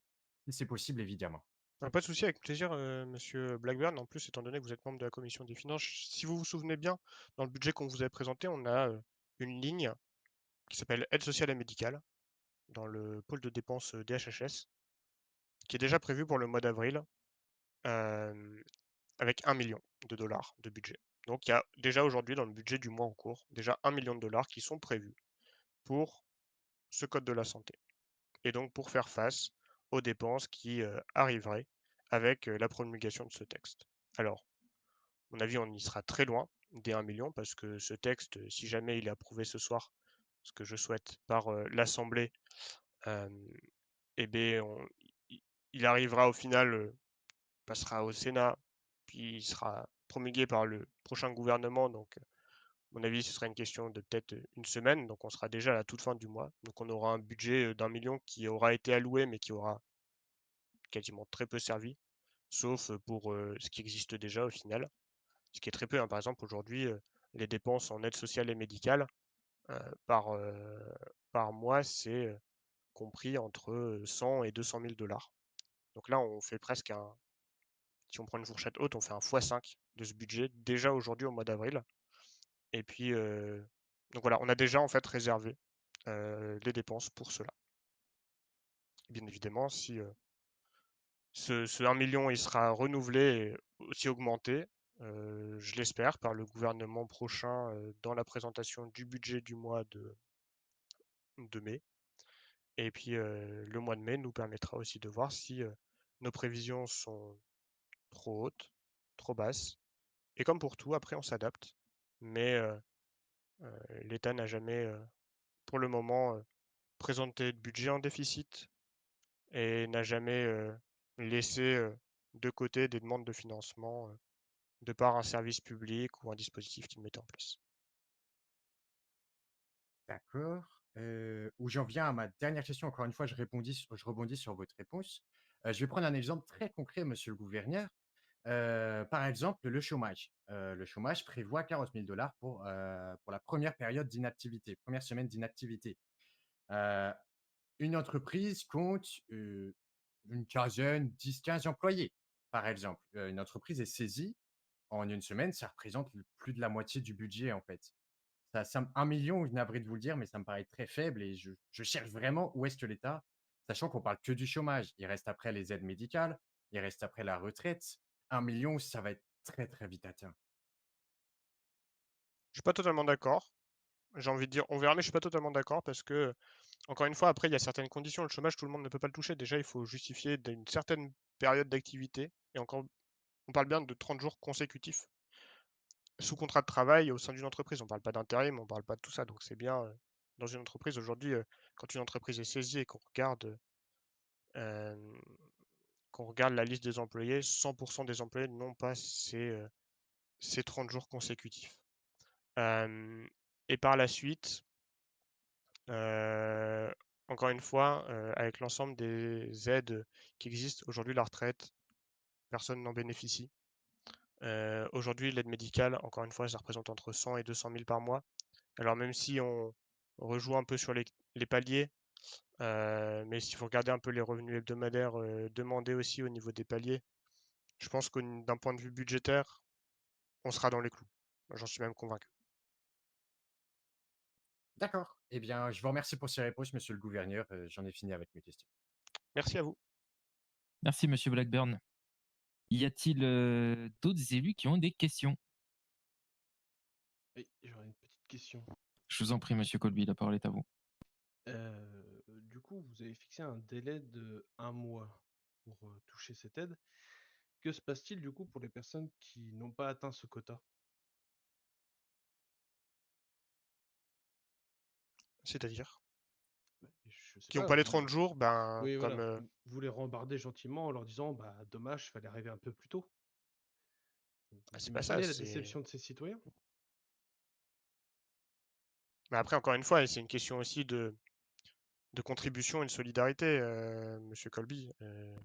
c'est possible évidemment. Pas de souci, avec plaisir, monsieur Blackburn. En plus, étant donné que vous êtes membre de la commission des finances, si vous vous souvenez bien, dans le budget qu'on vous a présenté, on a une ligne qui s'appelle aide sociale et médicale dans le pôle de dépenses DHHS, qui est déjà prévue pour le mois d'avril, avec 1 million de dollars de budget. Donc il y a déjà aujourd'hui dans le budget du mois en cours, déjà 1 million de dollars qui sont prévus pour ce code de la santé. Et donc pour faire face aux dépenses qui arriveraient avec la promulgation de ce texte. Alors, à mon avis, on y sera très loin des 1 million parce que ce texte, si jamais il est approuvé ce soir, ce que je souhaite, par l'Assemblée, eh bien, il arrivera au final, passera au Sénat, puis il sera promulgué par le prochain gouvernement. Donc, à mon avis, ce sera une question de peut-être une semaine. Donc, on sera déjà à la toute fin du mois. Donc, on aura un budget d'1 million qui aura été alloué, mais qui aura quasiment très peu servi, sauf pour ce qui existe déjà au final. Ce qui est très peu, hein. Par exemple, aujourd'hui, les dépenses en aide sociale et médicale euh, par, euh, par mois, c'est compris entre 100 et 200 000 dollars. Donc là, on fait presque un, si on prend une fourchette haute, on fait un x5 de ce budget déjà aujourd'hui au mois d'avril. Et puis, donc voilà, on a déjà en fait réservé les dépenses pour cela. Bien évidemment, si ce 1 million il sera renouvelé et aussi augmenté, je l'espère, par le gouvernement prochain dans la présentation du budget du mois de mai. Et puis le mois de mai nous permettra aussi de voir si nos prévisions sont trop hautes, trop basses, Et comme pour tout, après, on s'adapte. Mais l'État n'a jamais, pour le moment, présenté de budget en déficit et n'a jamais laissé de côté des demandes de financement de par un service public ou un dispositif qu'il mettait en place. D'accord. Où j'en viens à ma dernière question. Encore une fois, je rebondis sur votre réponse. Je vais prendre un exemple très concret, monsieur le gouverneur. Par exemple, le chômage. Le chômage prévoit 40 000 $ pour la première période d'inactivité, première semaine d'inactivité. Heu, une entreprise compte, une quinzaine, 10-15 employés, par exemple. Une entreprise est saisie en une semaine, ça représente plus de la moitié du budget, en fait. Ça 1 000 000, navré de vous le dire, mais ça me paraît très faible et je cherche vraiment où est-ce que l'État, sachant qu'on parle que du chômage, il reste après les aides médicales, il reste après la retraite. 1 000 000, ça va être très, très vite atteint. Je suis pas totalement d'accord. J'ai envie de dire, on verra, mais je suis pas totalement d'accord parce que, encore une fois, après, il y a certaines conditions. Le chômage, tout le monde ne peut pas le toucher. Déjà, il faut justifier d'une certaine période d'activité. Et encore, on parle bien de 30 jours consécutifs sous contrat de travail au sein d'une entreprise. On parle pas d'intérim, on parle pas de tout ça. Donc, c'est bien dans une entreprise. Aujourd'hui, quand une entreprise est saisie et euh, qu'on regarde la liste des employés, 100% des employés n'ont pas ces 30 jours consécutifs. Et par la suite, Heu, encore une fois, avec l'ensemble des aides qui existent, aujourd'hui la retraite, personne n'en bénéficie. Aujourd'hui l'aide médicale, encore une fois, ça représente entre 100 et 200 000 par mois. Alors même si on rejoue un peu sur les paliers, mais s'il faut regarder un peu les revenus hebdomadaires, demandés aussi au niveau des paliers, je pense qu'au d'un point de vue budgétaire, on sera dans les clous. J'en suis même convaincu. D'accord. Eh bien, je vous remercie pour ces réponses, monsieur le gouverneur, j'en ai fini avec mes questions. Merci à vous. Merci, monsieur Blackburn. Y a-t-il d'autres élus qui ont des questions? Oui, j'aurais une petite question. Je vous en prie, monsieur Colby, la parole est à vous. Du coup, vous avez fixé un délai de 1 mois pour toucher cette aide. Que se passe-t-il du coup pour les personnes qui n'ont pas atteint ce quota? C'est-à-dire? Je sais Qui n'ont pas, pas les 30 jours, ben, oui, comme, voilà, vous les rembardez gentiment en leur disant, bah dommage, il fallait arriver un peu plus tôt. Vous c'est pas ça, imaginez la c'est déception de ces citoyens? mais après, encore une fois, c'est une question aussi de contribution et de solidarité, monsieur Colby.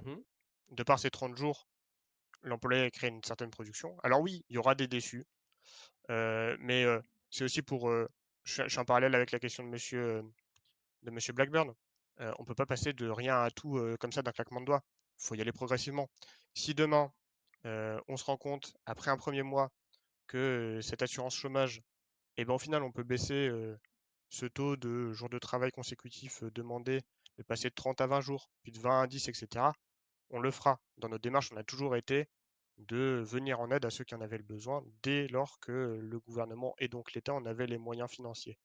Mhm. De par ces 30 jours, l'employé crée une certaine production. Alors oui, il y aura des déçus, mais c'est aussi pour. Je suis en parallèle avec la question de monsieur Blackburn. On ne peut pas passer de rien à tout comme ça d'un claquement de doigts. Il faut y aller progressivement. Si demain, on se rend compte, après un premier mois, que cette assurance chômage, et ben, au final, on peut baisser ce taux de jours de travail consécutifs demandés, de passer de 30 à 20 jours, puis de 20 à 10, etc. On le fera. Dans notre démarche, on a toujours été de venir en aide à ceux qui en avaient le besoin dès lors que le gouvernement et donc l'État en avaient les moyens financiers.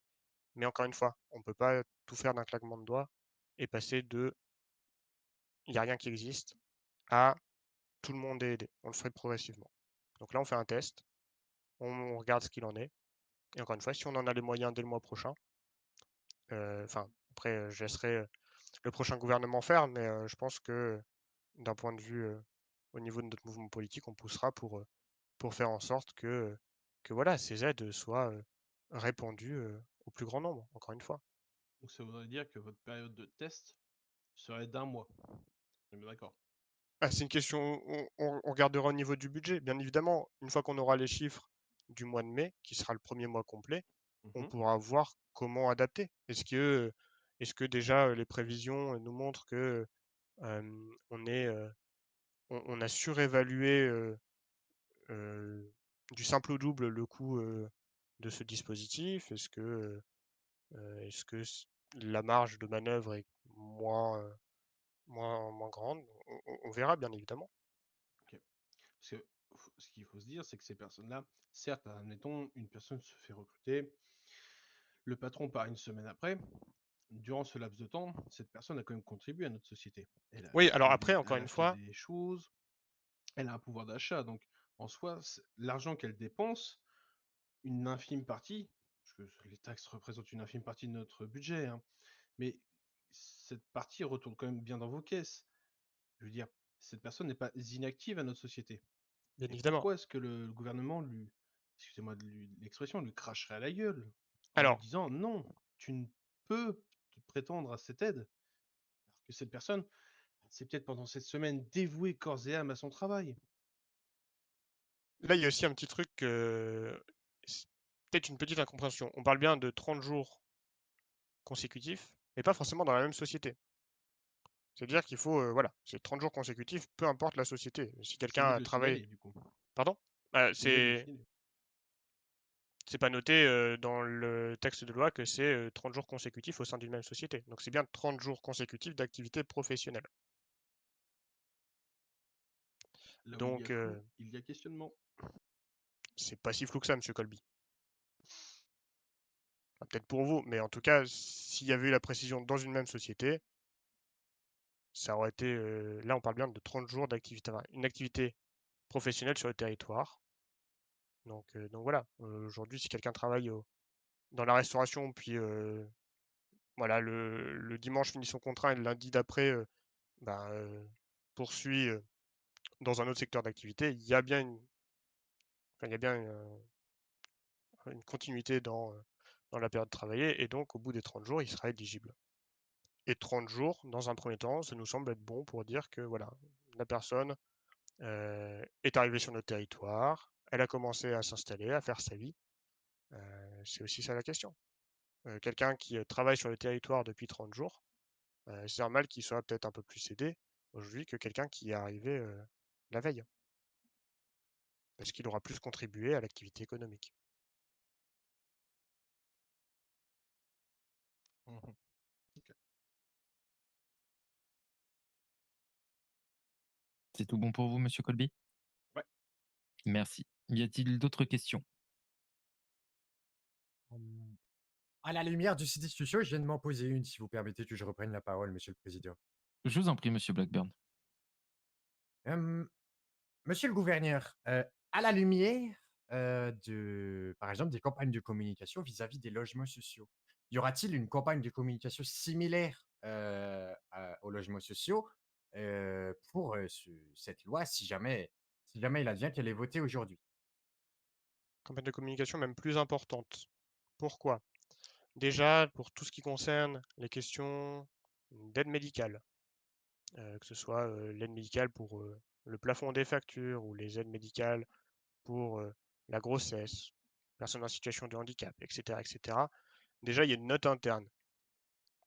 Mais encore une fois, on ne peut pas tout faire d'un claquement de doigts et passer de il n'y a rien qui existe à tout le monde est aidé. On le ferait progressivement. Donc là, on fait un test, on regarde ce qu'il en est. Et encore une fois, si on en a les moyens dès le mois prochain, enfin, après, je laisserai le prochain gouvernement faire, mais je pense que d'un point de vue au niveau de notre mouvement politique, on poussera pour faire en sorte que voilà, ces aides soient répandues au plus grand nombre, encore une fois. Donc ça voudrait dire que votre période de test serait d'1 mois. On est bien d'accord. Ah, c'est une question, on regardera au niveau du budget. Bien évidemment, une fois qu'on aura les chiffres du mois de mai, qui sera le premier mois complet, on Mhm. pourra voir comment adapter. Est-ce que déjà les prévisions nous montrent que on est, on a surévalué du simple au double le coût de ce dispositif? Est-ce que la marge de manœuvre est moins grande? On verra bien évidemment. Ok. Parce que ce qu'il faut se dire, c'est que ces personnes-là, certes, admettons, une personne se fait recruter, le patron part une semaine après. Durant ce laps de temps, cette personne a quand même contribué à notre société. Elle a Oui, alors acheté après, des, encore elle a une acheté fois, des choses, elle a un pouvoir d'achat. Donc, en soi, l'argent qu'elle dépense, une infime partie, parce que les taxes représentent une infime partie de notre budget, hein, mais cette partie retourne quand même bien dans vos caisses. Je veux dire, cette personne n'est pas inactive à notre société. Bien Et évidemment. pourquoi est-ce que le gouvernement lui, excusez-moi de l'expression, lui cracherait à la gueule en lui Alors, disant non, tu ne peux te prétendre à cette aide, alors que cette personne, c'est peut-être pendant cette semaine dévouée corps et âme à son travail. là, il y a aussi un petit truc, c'est peut-être une petite incompréhension. On parle bien de 30 jours consécutifs, mais pas forcément dans la même société. C'est-à-dire qu'il faut, voilà, c'est 30 jours consécutifs, peu importe la société. Si C'est mieux quelqu'un de le travaille... signaler, du coup. Pardon? C'est mieux de le signaler. C'est pas noté dans le texte de loi que c'est 30 jours consécutifs au sein d'une même société. Donc c'est bien 30 jours consécutifs d'activité professionnelle. Là où il y a Donc flou, il y a questionnement. c'est pas si flou que ça, monsieur Colby. Enfin, peut-être pour vous, mais en tout cas, s'il y avait eu la précision dans une même société, ça aurait été... là, on parle bien de 30 jours d'activité, enfin, une activité professionnelle sur le territoire. Donc voilà, aujourd'hui, si quelqu'un travaille dans la restauration, puis voilà, le dimanche finit son contrat et le lundi d'après ben, poursuit dans un autre secteur d'activité, il y a bien une continuité dans la période travaillée, et donc au bout des 30 jours, il sera éligible. Et 30 jours, dans un premier temps, ça nous semble être bon pour dire que voilà, la personne est arrivée sur notre territoire, elle a commencé à s'installer, à faire sa vie. C'est aussi ça la question. Quelqu'un qui travaille sur le territoire depuis 30 jours, c'est normal qu'il soit peut-être un peu plus aidé aujourd'hui que quelqu'un qui est arrivé la veille, parce qu'il aura plus contribué à l'activité économique. Mhm. Ok. C'est tout bon pour vous, monsieur Colby? Ouais. Merci. Y a-t-il d'autres questions? Hum, À la lumière de ces discussions, je viens de m'en poser une, si vous permettez que je reprenne la parole, Monsieur le Président. Je vous en prie, monsieur Blackburn. Hum, Monsieur le gouverneur, à la lumière par exemple, des campagnes de communication vis-à-vis des logements sociaux, y aura-t-il une campagne de communication similaire aux logements sociaux pour cette loi si jamais il advient qu'elle est votée aujourd'hui? Campagne de communication même plus importante. Pourquoi? Déjà, pour tout ce qui concerne les questions d'aide médicale, que ce soit l'aide médicale pour le plafond des factures ou les aides médicales pour la grossesse, personnes en situation de handicap, etc., etc. Déjà, il y a une note interne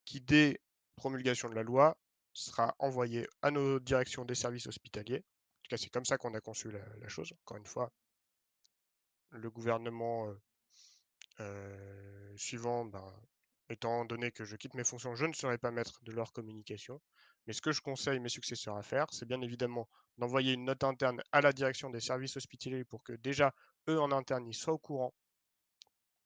qui, dès promulgation de la loi, sera envoyée à nos directions des services hospitaliers. En tout cas, c'est comme ça qu'on a conçu la chose. Encore une fois, le gouvernement suivant, ben, étant donné que je quitte mes fonctions, je ne serai pas maître de leur communication. Mais ce que je conseille mes successeurs à faire, c'est bien évidemment d'envoyer une note interne à la direction des services hospitaliers pour que déjà, eux en interne, ils soient au courant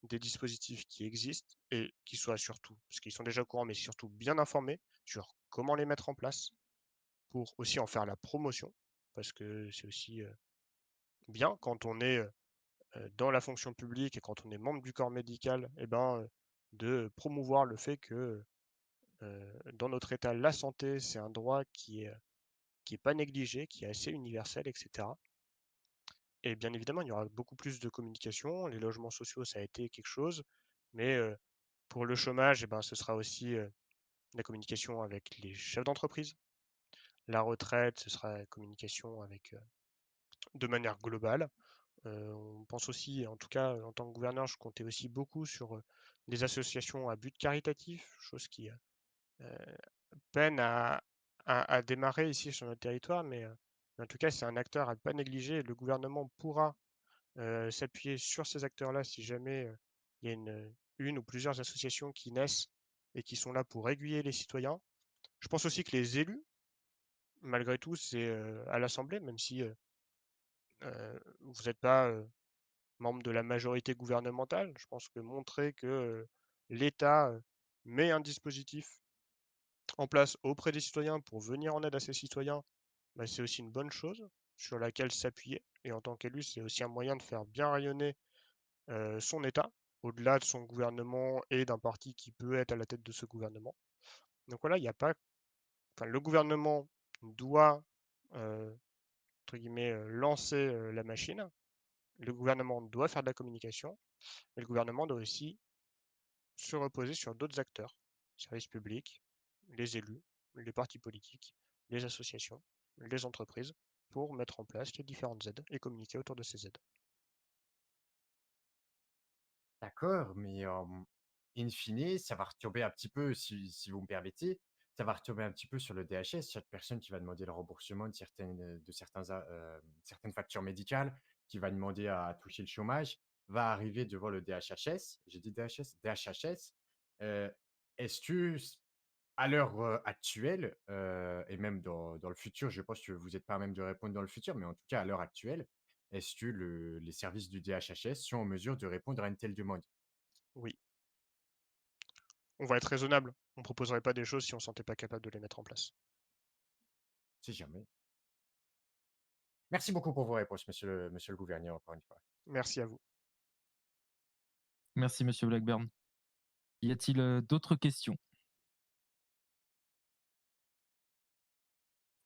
des dispositifs qui existent et qui soient surtout, parce qu'ils sont déjà au courant, mais surtout bien informés sur comment les mettre en place pour aussi en faire la promotion, parce que c'est aussi bien quand on est dans la fonction publique et quand on est membre du corps médical, eh ben, de promouvoir le fait que dans notre État, la santé, c'est un droit qui est pas négligé, qui est assez universel, etc. Et bien évidemment, il y aura beaucoup plus de communication. Les logements sociaux, ça a été quelque chose, mais pour le chômage, eh ben, ce sera aussi la communication avec les chefs d'entreprise. La retraite, ce sera la communication avec, de manière globale. On pense aussi, en tout cas en tant que gouverneur, je comptais aussi beaucoup sur les associations à but caritatif, chose qui peine à démarrer ici sur notre territoire, mais en tout cas, c'est un acteur à ne pas négliger. Le gouvernement pourra s'appuyer sur ces acteurs-là si jamais il y a une ou plusieurs associations qui naissent et qui sont là pour aiguiller les citoyens. Je pense aussi que les élus, malgré tout, c'est à l'Assemblée, même si vous n'êtes pas membre de la majorité gouvernementale. Je pense que montrer que l'État met un dispositif en place auprès des citoyens pour venir en aide à ces citoyens, bah, c'est aussi une bonne chose. sur laquelle s'appuyer et en tant qu'élu, c'est aussi un moyen de faire bien rayonner, son État, au-delà de son gouvernement et d'un parti qui peut être à la tête de ce gouvernement. Donc voilà, il y a pas enfin le gouvernement doit, heu, entre guillemets, «lancer, la machine». Le gouvernement doit faire de la communication, mais le gouvernement doit aussi se reposer sur d'autres acteurs, services publics, les élus, les partis politiques, les associations, les entreprises, pour mettre en place les différentes aides et communiquer autour de ces aides. D'accord, mais in fine, ça va retomber un petit peu, si vous me permettez, ça va retomber un petit peu sur le DHS. Chaque personne qui va demander le remboursement certaines factures médicales, qui va demander à toucher le chômage, va arriver devant le DHHS. J'ai dit DHS? DHHS. Heu, est-ce que s à l'heure, actuelle, et même dans le futur, je pense que vous n'êtes pas à même de répondre dans le futur, mais en tout cas à l'heure actuelle, est-ce que les services du DHHS sont en mesure de répondre à une telle demande? Oui, on va être raisonnable. On ne proposerait pas des choses si on ne se sentait pas capable de les mettre en place. Si jamais. Merci beaucoup pour vos réponses, monsieur le gouverneur, encore une fois. Merci à vous. Merci, monsieur Blackburn. Y a-t-il d'autres questions?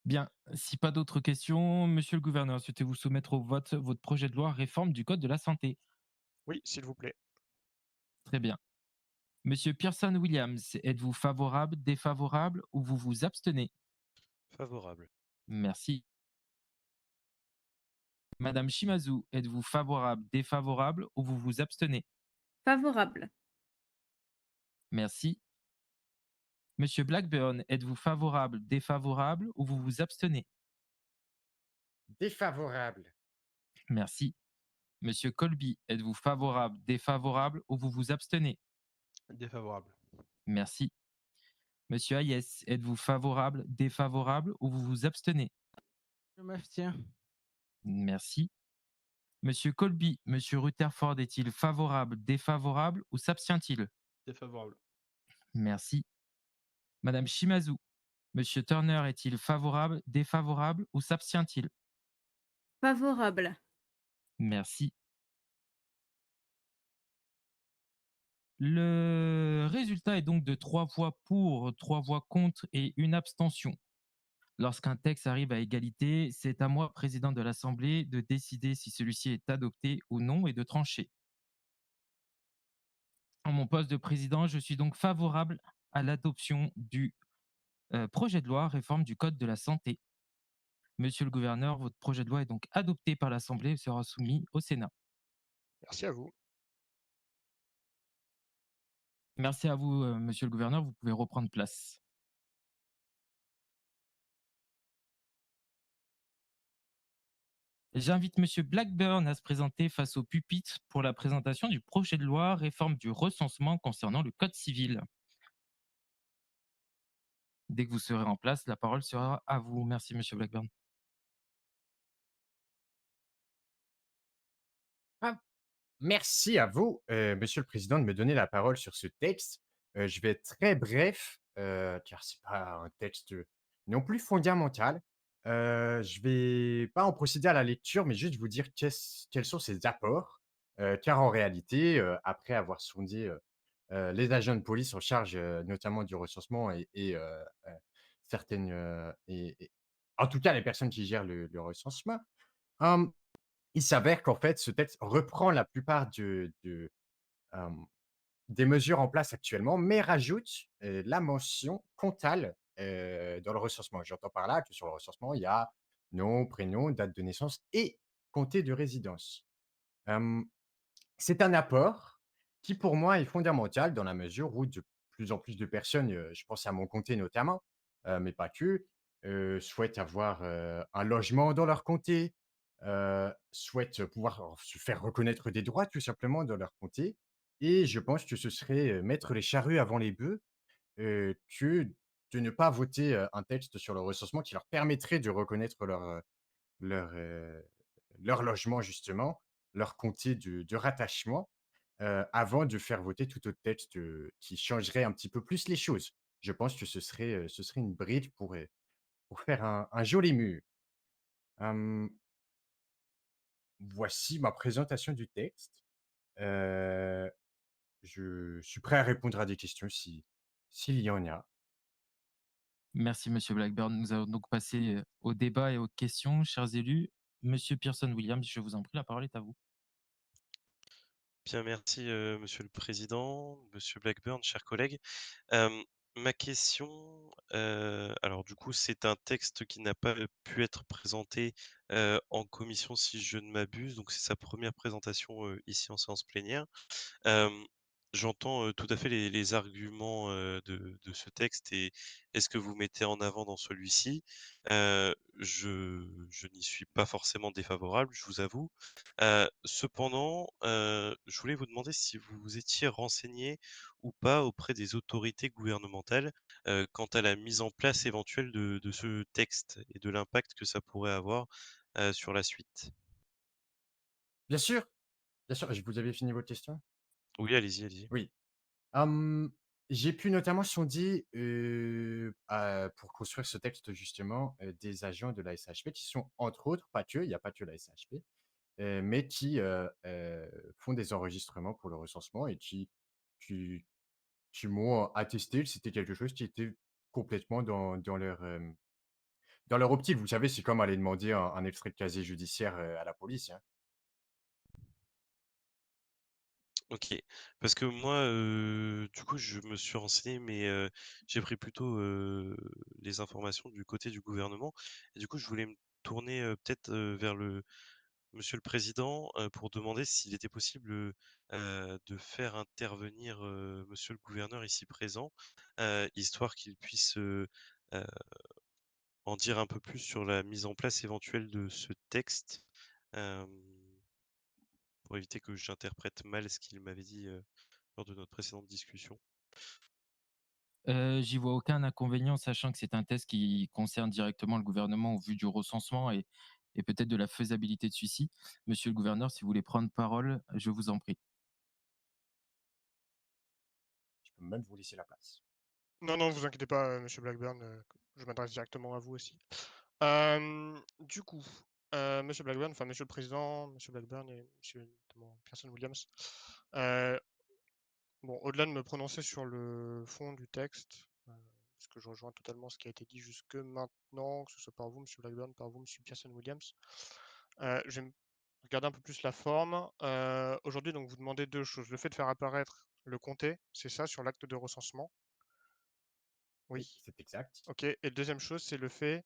Bien, si pas d'autres questions, monsieur le gouverneur, souhaitez-vous soumettre au vote votre projet de loi réforme du code de la santé? Oui, s'il vous plaît. Très bien. Monsieur Pearson Williams, êtes-vous favorable, défavorable ou vous vous abstenez? Favorable. Merci. Madame Shimazu, êtes-vous favorable, défavorable ou vous vous abstenez? Favorable. Merci. Monsieur Blackburn, êtes-vous favorable, défavorable ou vous vous abstenez? Défavorable. Merci. Monsieur Colby, êtes-vous favorable, défavorable ou vous vous abstenez? Défavorable. Merci. Monsieur Hayes, êtes-vous favorable, défavorable ou vous vous abstenez? Je m'abstiens. Merci. Monsieur Colby, Monsieur Rutherford est-il favorable, défavorable ou s'abstient-il? Défavorable. Merci. Madame Shimazu, Monsieur Turner est-il favorable, défavorable ou s'abstient-il? Favorable. Merci. Le résultat est donc de 3 voix pour, 3 voix contre et une abstention. Lorsqu'un texte arrive à égalité, c'est à moi, président de l'Assemblée, de décider si celui-ci est adopté ou non et de trancher. En mon poste de président, je suis donc favorable à l'adoption du projet de loi réforme du Code de la santé. Monsieur le gouverneur, votre projet de loi est donc adopté par l'Assemblée et sera soumis au Sénat. Merci à vous. Merci à vous, monsieur le gouverneur, vous pouvez reprendre place. J'invite monsieur Blackburn à se présenter face au pupitre pour la présentation du projet de loi réforme du recensement concernant le Code civil. Dès que vous serez en place, la parole sera à vous. Merci, monsieur Blackburn. Ah, merci à vous, monsieur le président, de me donner la parole sur ce texte. Je vais être très bref, car c'est pas un texte, non plus fondamental. Je vais pas en procéder à la lecture, mais juste vous dire quels sont ses apports, car en réalité, après avoir sondé, les agents de police en charge, notamment du recensement certaines, et en tout cas les personnes qui gèrent le recensement, hem, il s'avère qu'en fait ce texte reprend la plupart hem, des mesures en place actuellement, mais rajoute, la mention comptable, dans le recensement. J'entends par là que sur le recensement, il y a nom, prénom, date de naissance et comté de résidence. Hem C'est un apport qui, pour moi, est fondamental dans la mesure où de plus en plus de personnes, je pense à mon comté notamment, mais pas que, souhaitent avoir, un logement dans leur comté, souhaitent pouvoir se faire reconnaître des droits tout simplement dans leur comté et je pense que ce serait, mettre les charrues avant les bœufs, que de ne pas voter, un texte sur le recensement qui leur permettrait de reconnaître leur, leur logement justement, leur comté de rattachement, avant de faire voter tout autre texte, qui changerait un petit peu plus les choses. Je pense que ce serait une brique pour faire un joli mur. Hem, voici ma présentation du texte. Heu, je suis prêt à répondre à des questions s'il y en a. Merci, Monsieur Blackburn. Nous allons donc passer au débat et aux questions, chers élus. Monsieur Pearson Williams, je vous en prie, la parole est à vous. Bien, merci, monsieur le président, monsieur Blackburn, chers collègues. Hem, Ma question, alors du coup, c'est un texte qui n'a pas pu être présenté, en commission si je ne m'abuse, donc c'est sa première présentation, ici en séance plénière. Hem, J'entends, tout à fait les arguments, de ce texte et ce que vous mettez en avant dans celui-ci. Je n'y suis pas forcément défavorable, je vous avoue. Cependant, je voulais vous demander si vous vous étiez renseigné ou pas auprès des autorités gouvernementales, quant à la mise en place éventuelle de ce texte et de l'impact que ça pourrait avoir, sur la suite? Bien sûr, bien sûr. Vous avez fini votre question? Oui, allez-y, allez-y. Oui. Hem, j'ai pu notamment sonder, pour construire ce texte justement, des agents de la SHP qui sont entre autres, pas que, il y a pas que la SHP, mais qui, font des enregistrements pour le recensement et qui qui m'ont attesté que c'était quelque chose qui était complètement dans leur optique. Vous savez, c'est comme aller demander un extrait de casier judiciaire, à la police, hein. OK. Parce que moi, du coup, je me suis renseigné, mais, j'ai pris plutôt, les informations du côté du gouvernement et du coup, je voulais me tourner, peut-être, vers le monsieur le président, pour demander s'il était possible, de faire intervenir, monsieur le gouverneur ici présent, histoire qu'il puisse, heu, en dire un peu plus sur la mise en place éventuelle de ce texte, hem, pour éviter que j'interprète mal ce qu'il m'avait dit, lors de notre précédente discussion. J'y vois aucun inconvénient, sachant que c'est un test qui concerne directement le gouvernement au vu du recensement et peut-être de la faisabilité de celui-ci. Monsieur le gouverneur, si vous voulez prendre parole, je vous en prie. Je peux même vous laisser la place. Non, non, vous inquiétez pas, monsieur Blackburn, je m'adresse directement à vous aussi. Du coup, monsieur Blackburn, enfin monsieur le président, monsieur Blackburn et monsieur notamment Pearson Williams, heu, bon, au-delà de me prononcer sur le fond du texte, parce que je rejoins totalement ce qui a été dit jusque maintenant, que ce soit par vous, monsieur Blackburn, par vous, monsieur Pearson Williams, je vais me regarder un peu plus la forme. Aujourd'hui, donc vous demandez 2 choses. Le fait de faire apparaître le comté, c'est ça, sur l'acte de recensement? Oui, Oui. c'est exact. OK, et la 2e chose, c'est le fait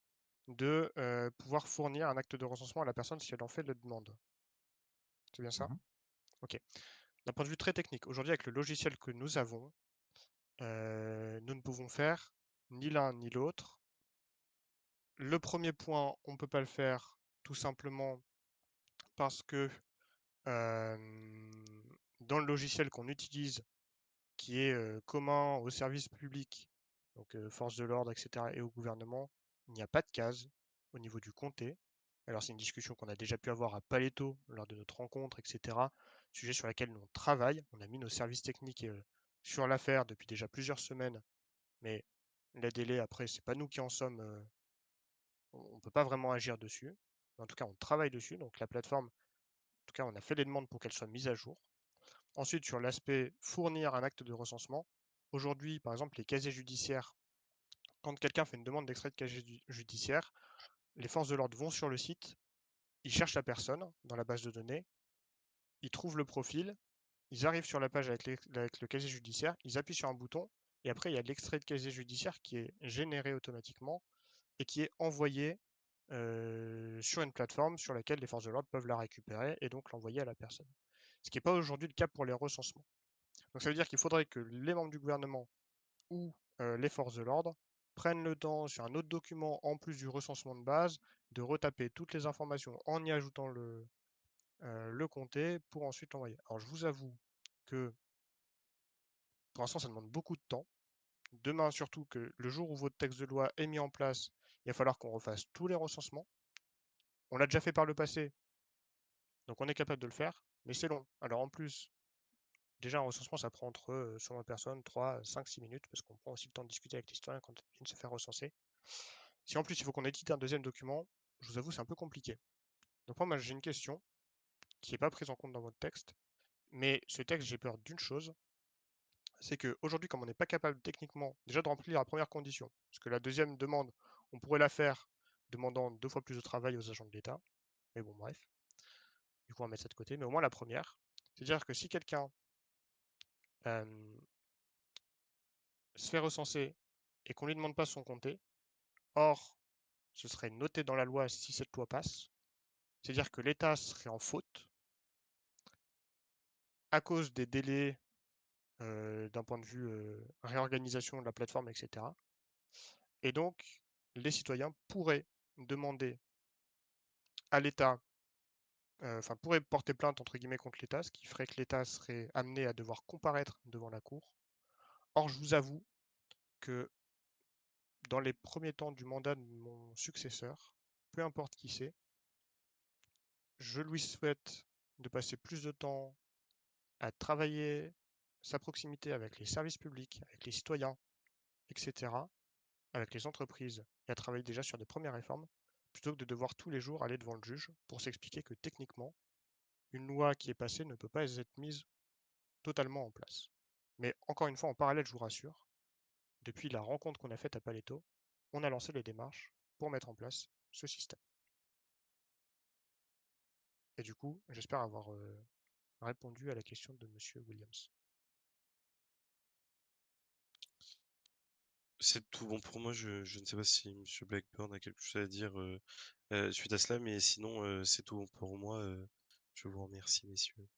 de, pouvoir fournir un acte de recensement à la personne si elle en fait la demande. C'est bien ça? Mmh. OK. D'un point de vue très technique, aujourd'hui avec le logiciel que nous avons, nous ne pouvons faire ni l'un ni l'autre. Le premier point, on ne peut pas le faire tout simplement parce que, hem, dans le logiciel qu'on utilise, qui est, commun aux services publics, donc forces de l'ordre et cetera et au gouvernement, il n'y a pas de case au niveau du comté. Alors c'est une discussion qu'on a déjà pu avoir à Paletto lors de notre rencontre et cetera, sujet sur lequel nous on travaille. On a mis nos services techniques, sur l'affaire depuis déjà plusieurs semaines, mais les délais après, c'est pas nous qui en sommes, on peut pas vraiment agir dessus. En tout cas, on travaille dessus, donc la plateforme, en tout cas, on a fait des demandes pour qu'elle soit mise à jour. Ensuite, sur l'aspect fournir un acte de recensement, aujourd'hui, par exemple, les casiers judiciaires, quand quelqu'un fait une demande d'extrait de casier judiciaire, les forces de l'ordre vont sur le site, ils cherchent la personne dans la base de données, ils trouvent le profil, ils arrivent sur la page avec le casier judiciaire, ils appuient sur un bouton, et après, il y a l'extrait de casier judiciaire qui est généré automatiquement et qui est envoyé sur une plateforme sur laquelle les forces de l'ordre peuvent la récupérer et donc l'envoyer à la personne. Ce qui n'est pas aujourd'hui le cas pour les recensements. Donc ça veut dire qu'il faudrait que les membres du gouvernement ou les forces de l'ordre prennent le temps sur un autre document en plus du recensement de base de retaper toutes les informations en y ajoutant le comté pour ensuite l'envoyer. Alors je vous avoue que pour l'instant ça demande beaucoup de temps. Demain surtout que le jour où votre texte de loi est mis en place, il va falloir qu'on refasse tous les recensements. On l'a déjà fait par le passé, donc on est capable de le faire, mais c'est long. Alors en plus, déjà un recensement ça prend entre, selon la personne, 3, 5, 6 minutes, parce qu'on prend aussi le temps de discuter avec l'historien quand il vient de se faire recenser. Si en plus il faut qu'on édite un deuxième document, je vous avoue c'est un peu compliqué. Donc moi j'ai une question. qui n'est pas prise en compte dans votre texte. Mais ce texte, j'ai peur d'une chose, c'est qu'aujourd'hui, comme on n'est pas capable techniquement déjà de remplir la première condition, parce que la deuxième demande, on pourrait la faire demandant 2 fois plus de travail aux agents de l'État, mais bon, bref, du coup, on va mettre ça de côté, mais au moins la première, c'est-à-dire que si quelqu'un se fait recenser et qu'on ne lui demande pas son comté, or, ce serait noté dans la loi si cette loi passe, c'est-à-dire que l'État serait en faute à cause des délais d'un point de vue réorganisation de la plateforme, etc. Et donc, les citoyens pourraient demander à l'État, enfin pourraient porter plainte entre guillemets contre l'État, ce qui ferait que l'État serait amené à devoir comparaître devant la Cour. Or, je vous avoue que dans les premiers temps du mandat de mon successeur, peu importe qui c'est, je lui souhaite de passer plus de temps à travailler sa proximité avec les services publics, avec les citoyens, etc., avec les entreprises, et à travailler déjà sur des premières réformes, plutôt que de devoir tous les jours aller devant le juge pour s'expliquer que techniquement, une loi qui est passée ne peut pas être mise totalement en place. Mais encore une fois, en parallèle, je vous rassure, depuis la rencontre qu'on a faite à Paletto, on a lancé les démarches pour mettre en place ce système. Et du coup, j'espère avoir répondu à la question de Monsieur Williams. C'est tout bon pour moi. Je ne sais pas si Monsieur Blackburn a quelque chose à dire suite à cela, mais sinon, c'est tout bon pour moi. Je vous remercie, messieurs.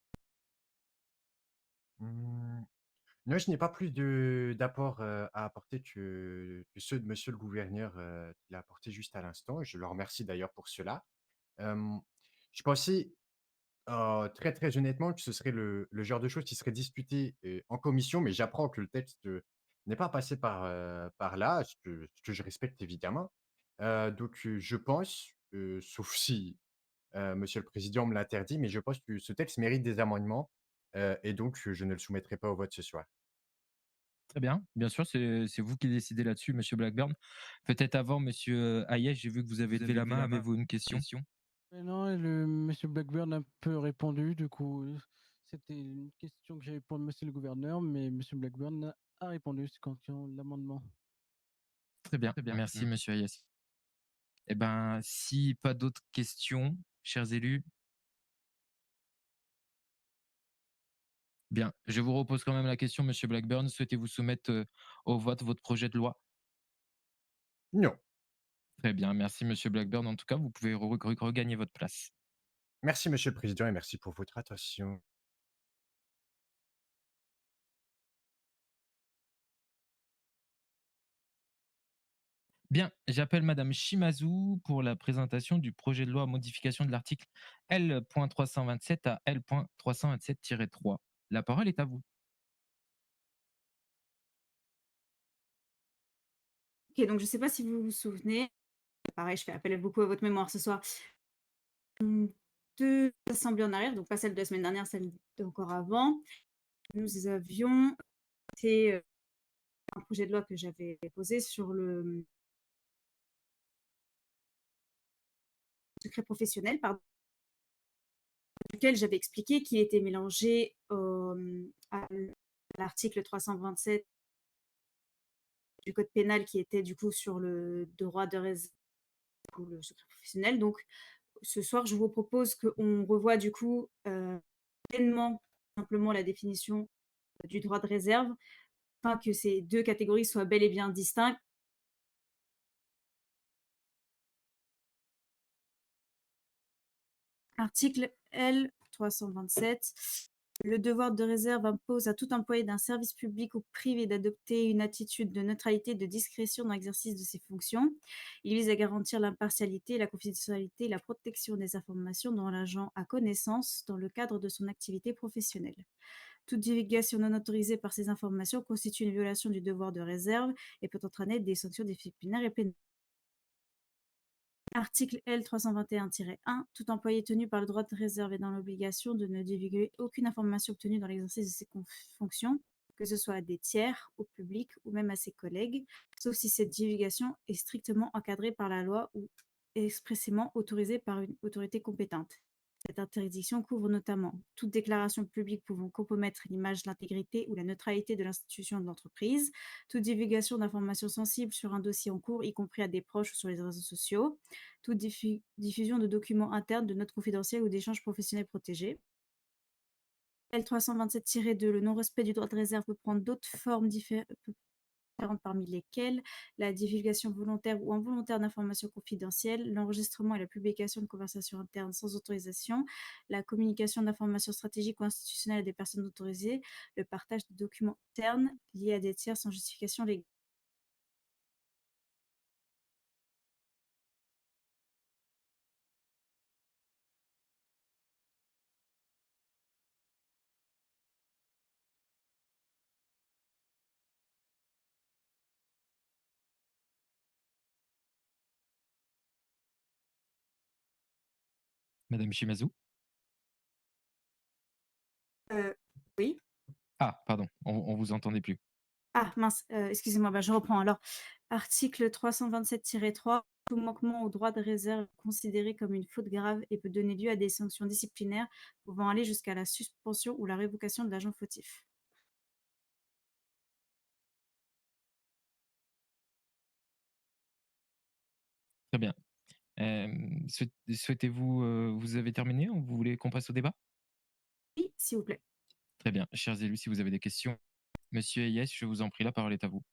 Mmh, non, je n'ai pas plus d'apport, à apporter que ceux de monsieur le gouverneur, qu'il a apporté juste à l'instant. Je le remercie d'ailleurs pour cela. Hem, je pensais, très, très honnêtement que ce serait le genre de choses qui serait discuté, en commission, mais j'apprends que le texte, n'est pas passé par là, ce que je respecte évidemment. Donc, je pense, sauf si, monsieur le président me l'interdit, mais je pense que ce texte mérite des amendements, et donc, je ne le soumettrai pas au vote ce soir. Très bien sûr, c'est vous qui décidez là-dessus, monsieur Blackburn. Peut-être avant, monsieur Hayes, j'ai vu que vous avez levé la main. Avez-vous une question? Mais non, et le monsieur Blackburn a un peu répondu, du coup, c'était une question que j'avais pour monsieur le gouverneur, mais monsieur Blackburn a répondu, c'est quand l'amendement. Très bien, merci, monsieur Hayes. Eh ben, si pas d'autres questions, chers élus, bien, je vous repose quand même la question, monsieur Blackburn. Souhaitez-vous soumettre au vote votre projet de loi? Non. Très bien, merci, monsieur Blackburn. En tout cas, vous pouvez regagner votre place. Merci monsieur le président et merci pour votre attention. Bien, j'appelle madame Shimazu pour la présentation du projet de loi à modification de l'article L.327 à L.327-3. La parole est à vous. Ok, donc je ne sais pas si vous vous souvenez, pareil, je fais appel beaucoup à votre mémoire ce soir. 2 assemblées en arrière, donc pas celle de la semaine dernière, celle d'encore avant, nous avions été, un projet de loi que j'avais déposé sur le secret professionnel, pardon, lequel j'avais expliqué qu'il était mélangé, à l'article 327 du code pénal qui était du coup sur le droit de réserve ou le secret professionnel. Donc ce soir, je vous propose qu'on revoie du coup, pleinement, simplement la définition du droit de réserve, afin que ces 2 catégories soient bel et bien distinctes. Article L. 327. Le devoir de réserve impose à tout employé d'un service public ou privé d'adopter une attitude de neutralité et de discrétion dans l'exercice de ses fonctions. Il vise à garantir l'impartialité, la confidentialité et la protection des informations dont l'agent a connaissance dans le cadre de son activité professionnelle. Toute divulgation non autorisée par ces informations constitue une violation du devoir de réserve et peut entraîner des sanctions disciplinaires et pénales. Article L. 321-1. Tout employé tenu par le droit de réserve est dans l'obligation de ne divulguer aucune information obtenue dans l'exercice de ses fonctions, que ce soit à des tiers, au public ou même à ses collègues, sauf si cette divulgation est strictement encadrée par la loi ou expressément autorisée par une autorité compétente. Cette interdiction couvre notamment toute déclaration publique pouvant compromettre l'image, l'intégrité ou la neutralité de l'institution de l'entreprise, toute divulgation d'informations sensibles sur un dossier en cours, y compris à des proches ou sur les réseaux sociaux, toute diffusion de documents internes, de notes confidentielles ou d'échanges professionnels protégés. L327-2, le non-respect du droit de réserve peut prendre d'autres formes différentes, parmi lesquelles la divulgation volontaire ou involontaire d'informations confidentielles, l'enregistrement et la publication de conversations internes sans autorisation, la communication d'informations stratégiques ou institutionnelles à des personnes autorisées, le partage de documents internes liés à des tiers sans justification légale. Madame Shimazu? Oui. Ah, pardon, on vous entendait plus. Ah mince, excusez-moi, je reprends alors. Article 327-3, tout manquement au droit de réserve est considéré comme une faute grave et peut donner lieu à des sanctions disciplinaires pouvant aller jusqu'à la suspension ou la révocation de l'agent fautif. Très bien. Souhaitez-vous, vous avez terminé ou vous voulez qu'on passe au débat? Oui, s'il vous plaît. Très bien. Chers élus, si vous avez des questions, Monsieur Hayes, je vous en prie, la parole est à vous.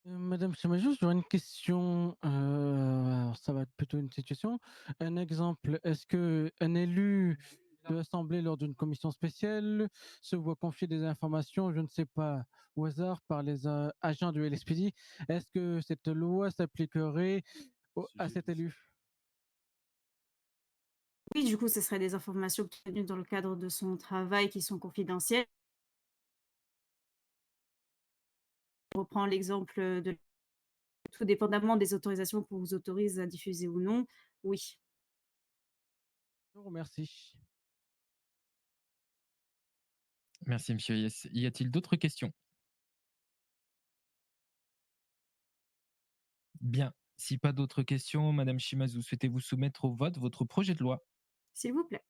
Madame Chemajou, j'aurais une question. Alors ça va être plutôt une situation. Un exemple, est-ce qu'un élu de l'Assemblée lors d'une commission spéciale se voit confier des informations, je ne sais pas, au hasard par les agents du LSPD? Est-ce que cette loi s'appliquerait à cet élu? Oui, du coup, ce serait des informations obtenues dans le cadre de son travail qui sont confidentielles. Je reprends l'exemple de tout dépendamment des autorisations qu'on vous autorise à diffuser ou non, oui. Je vous remercie. Merci, Monsieur Hayes. Y a-t-il d'autres questions? Bien. Si pas d'autres questions, Madame Shimazu, souhaitez-vous soumettre au vote votre projet de loi? S'il vous plaît.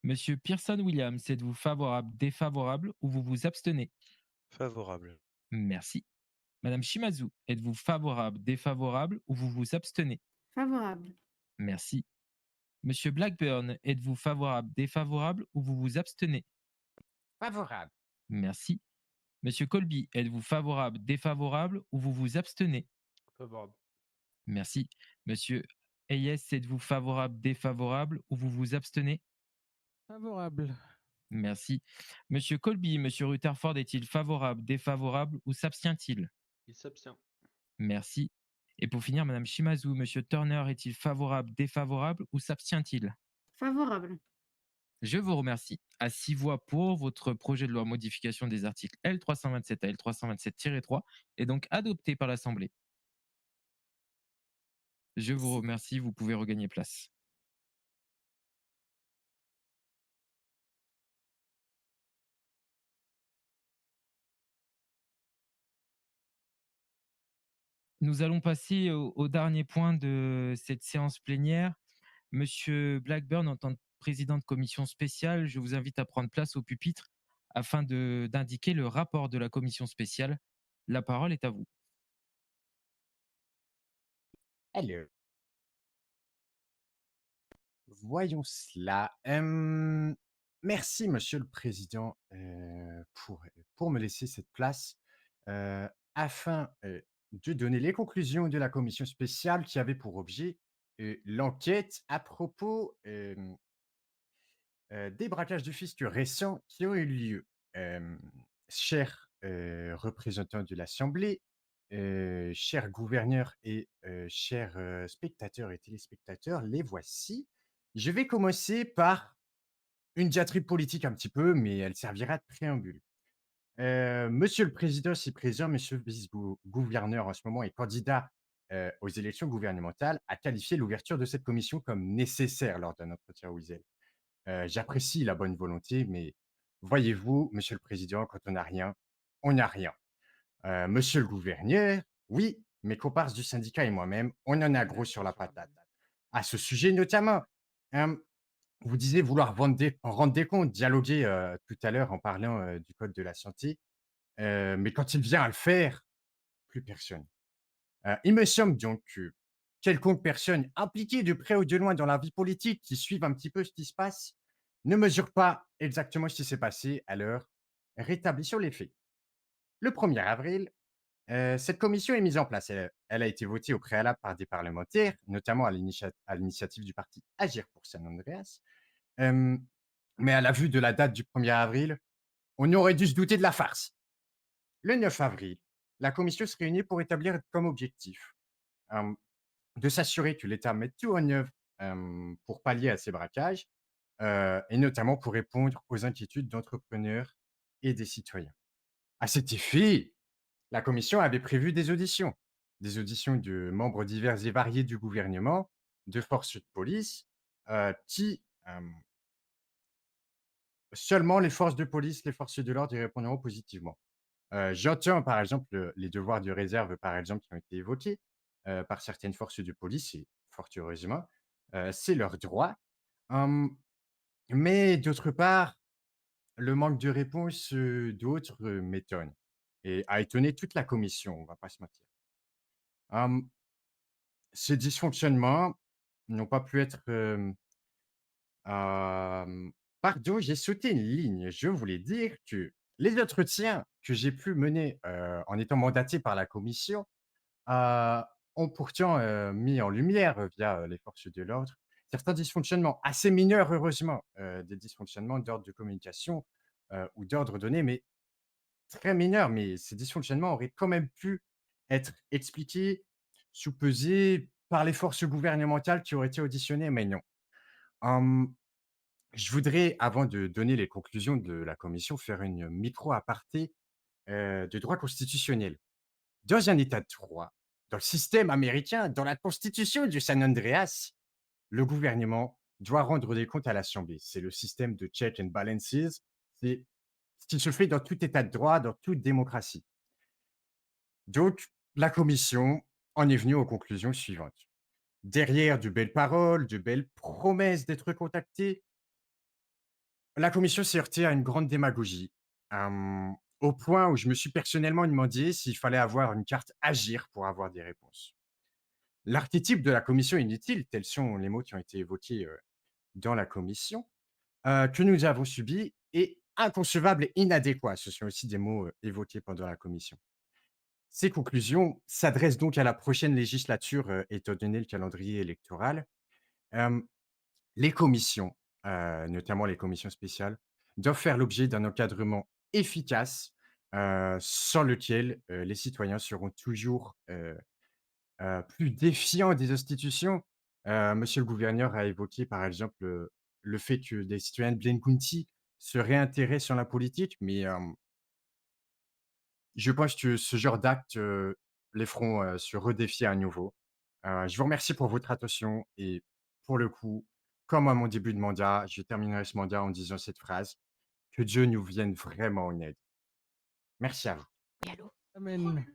Monsieur Pearson Williams, êtes-vous favorable, défavorable ou vous vous abstenez? Favorable. Merci. Madame Shimazu, êtes-vous favorable, défavorable ou vous vous abstenez? Favorable. Merci. Monsieur Blackburn, êtes-vous favorable, défavorable ou vous vous abstenez? Favorable. Merci. Monsieur Colby, êtes-vous favorable, défavorable ou vous vous abstenez? Favorable. Merci. Monsieur Hayes, êtes-vous favorable, défavorable ou vous vous abstenez? Favorable. Merci. Monsieur Colby, Monsieur Rutherford est-il favorable, défavorable ou s'abstient-il? Il s'abstient. Merci. Et pour finir, Madame Shimazu, Monsieur Turner est-il favorable, défavorable ou s'abstient-il? Favorable. Je vous remercie. À 6 voix pour, votre projet de loi modification des articles L327 à L327-3 est donc adopté par l'Assemblée. Je vous remercie, vous pouvez regagner place. Nous allons passer au dernier point de cette séance plénière. Monsieur Blackburn, en tant que président de commission spéciale, je vous invite à prendre place au pupitre afin d'indiquer le rapport de la commission spéciale. La parole est à vous. Alors, voyons cela. Merci, Monsieur le Président, pour me laisser cette place afin de donner les conclusions de la commission spéciale qui avait pour objet l'enquête à propos des braquages de fisc récents qui ont eu lieu. Chers représentants de l'Assemblée, chers gouverneurs et chers spectateurs et téléspectateurs, les voici. Je vais commencer par une diatribe politique un petit peu, mais elle servira de préambule. Monsieur le président, si présent, monsieur le vice-gouverneur en ce moment est candidat aux élections gouvernementales, a qualifié l'ouverture de cette commission comme nécessaire lors d'un entretien au zèle. J'apprécie la bonne volonté, mais voyez-vous, monsieur le président, quand on n'a rien, on n'a rien. Monsieur le gouverneur, oui, mes comparses du syndicat et moi-même, on en a gros sur la patate. à ce sujet notamment. Hem, vous disiez vouloir rendre des comptes, dialoguer, tout à l'heure en parlant, du code de la santé, mais quand il vient à le faire, plus personne. Il me semble donc que quelconque personne impliquée de près ou de loin dans la vie politique qui suive un petit peu ce qui se passe, ne mesure pas exactement ce qui s'est passé. Alors, rétablissons les faits. Le 1er avril, cette commission est mise en place. Elle a été votée au préalable par des parlementaires, notamment à l'initiative du parti Agir pour San Andreas. Hem, mais à la vue de la date du 1er avril, on aurait dû se douter de la farce. Le 9 avril, la commission se réunit pour établir comme objectif, hem, de s'assurer que l'État mette tout en œuvre, pour pallier à ces braquages, et notamment pour répondre aux inquiétudes d'entrepreneurs et des citoyens. À cet effet, la commission avait prévu des auditions de membres divers et variés du gouvernement, de forces de police, qui, seulement les forces de police, les forces de l'ordre y répondront positivement. J'entends par exemple, les devoirs de réserve, par exemple, qui ont été évoqués, par certaines forces de police et fort heureusement, c'est leur droit. Hem, mais d'autre part, le manque de réponse, d'autres, m'étonne et a étonné toute la commission, on va pas se mentir. Hem, ces dysfonctionnements n'ont pas pu être, pardon, j'ai sauté une ligne. Je voulais dire que les entretiens que j'ai pu mener, en étant mandaté par la commission, heu, ont pourtant, mis en lumière, via, les forces de l'ordre, certains dysfonctionnements assez mineurs heureusement, des dysfonctionnements d'ordre de communication, ou d'ordre donné, mais très mineurs. Mais ces dysfonctionnements auraient quand même pu être expliqués, soupesés par les forces gouvernementales qui auraient été auditionnées, mais non. Hem, je voudrais, avant de donner les conclusions de la commission, faire une micro aparté, de droit constitutionnel. Dans un état de droit, dans le système américain, dans la constitution du San Andreas, le gouvernement doit rendre des comptes à l'Assemblée. C'est le système de check and balances. C'est ce qui se fait dans tout état de droit, dans toute démocratie. Donc, la commission en est venue aux conclusions suivantes. Derrière de belles paroles, de belles promesses d'être contacté, la commission s'est heurtée à une grande démagogie, au point où je me suis personnellement demandé s'il fallait avoir une carte Agir pour avoir des réponses. L'archétype de la commission inutile, tels sont les mots qui ont été évoqués, dans la commission, que nous avons subi est inconcevable et inadéquat. Ce sont aussi des mots, évoqués pendant la commission. Ces conclusions s'adressent donc à la prochaine législature, étant donné le calendrier électoral. Hem, les commissions, notamment les commissions spéciales, doivent faire l'objet d'un encadrement efficace, sans lequel, les citoyens seront toujours, plus défiants des institutions. Monsieur le gouverneur a évoqué, par exemple, le fait que des citoyens de Blaine County se réintéressent sur la politique, mais, je pense que ce genre d'actes, les feront, se redéfier à nouveau. Je vous remercie pour votre attention et pour le coup, comme à mon début de mandat, je terminerai ce mandat en disant cette phrase: «Que Dieu nous vienne vraiment en aide». Merci à vous. Oui, allô? Amen.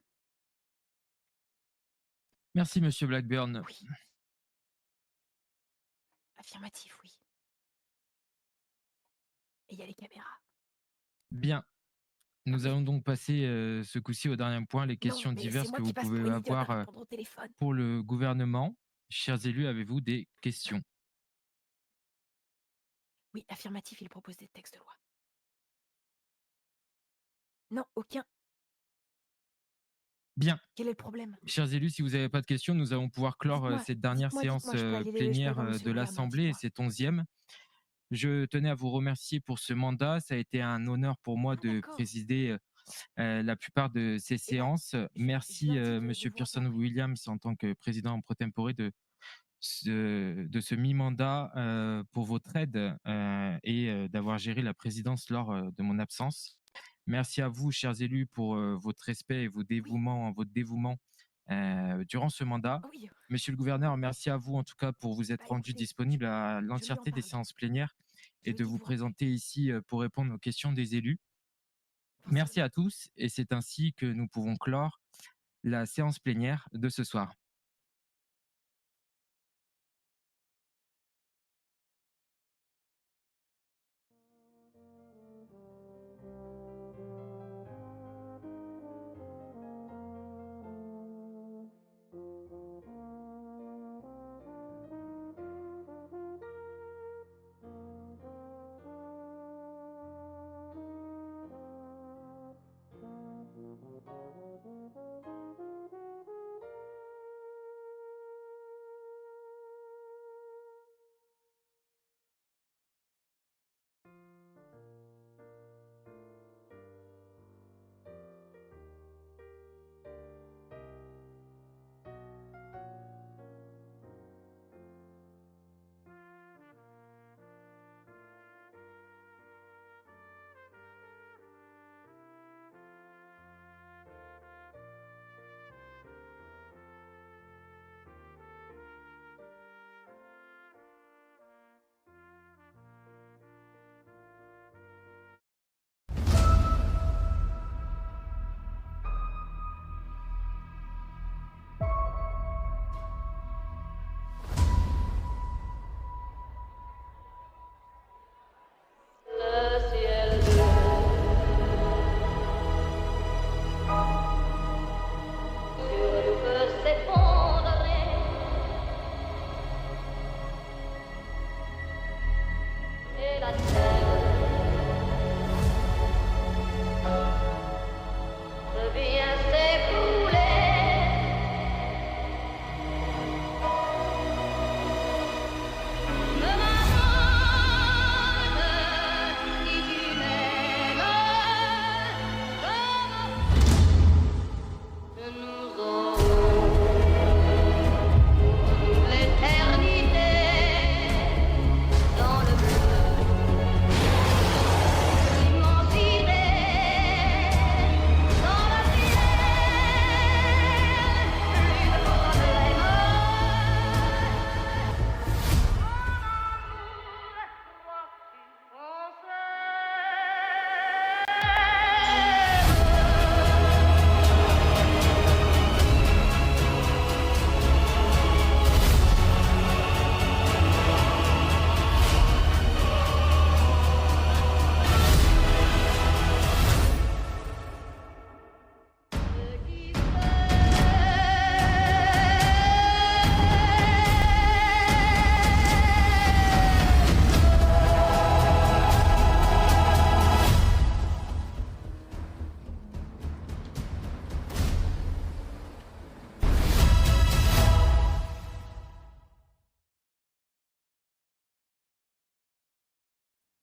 Merci, monsieur Blackburn. Oui. Affirmatif, oui. Et il y a les caméras. Bien. Nous Oui. allons donc passer ce coup-ci au dernier point, les Non, questions mais c'est diverses moi que qui vous passe pour pouvez une idiote à avoir répondre au téléphone. pour le gouvernement. Chers élus, avez-vous des questions? Oui, affirmatif, il propose des textes de loi. Non, aucun. Bien. Quel est le problème? Chers élus, si vous n'avez pas de questions, nous allons pouvoir clore Dites-moi, cette dernière dites-moi, séance dites-moi, je peux aller plénière voir monsieur de le gouverneur, l'Assemblée, et dites-moi. cette 11e. Je tenais à vous remercier pour ce mandat. Ça a été un honneur pour moi Ah de d'accord. présider la plupart de ces Eh ben, séances. je Merci, leur dis de Monsieur vous Pearson entendre. Williams, en tant que président pro tempore de ce mi-mandat, pour votre aide et d'avoir géré la présidence lors de mon absence. Merci à vous, chers élus, pour votre respect et Oui, votre dévouement durant ce mandat. oui, Monsieur le gouverneur, merci à vous en tout cas pour vous être bah rendu écoutez, disponible à je lui en l'entièreté des parle. séances plénières Je et lui de dis de vous vous rappeler. présenter ici pour répondre aux questions des élus. Forcément. Merci à tous et c'est ainsi que nous pouvons clore la séance plénière de ce soir.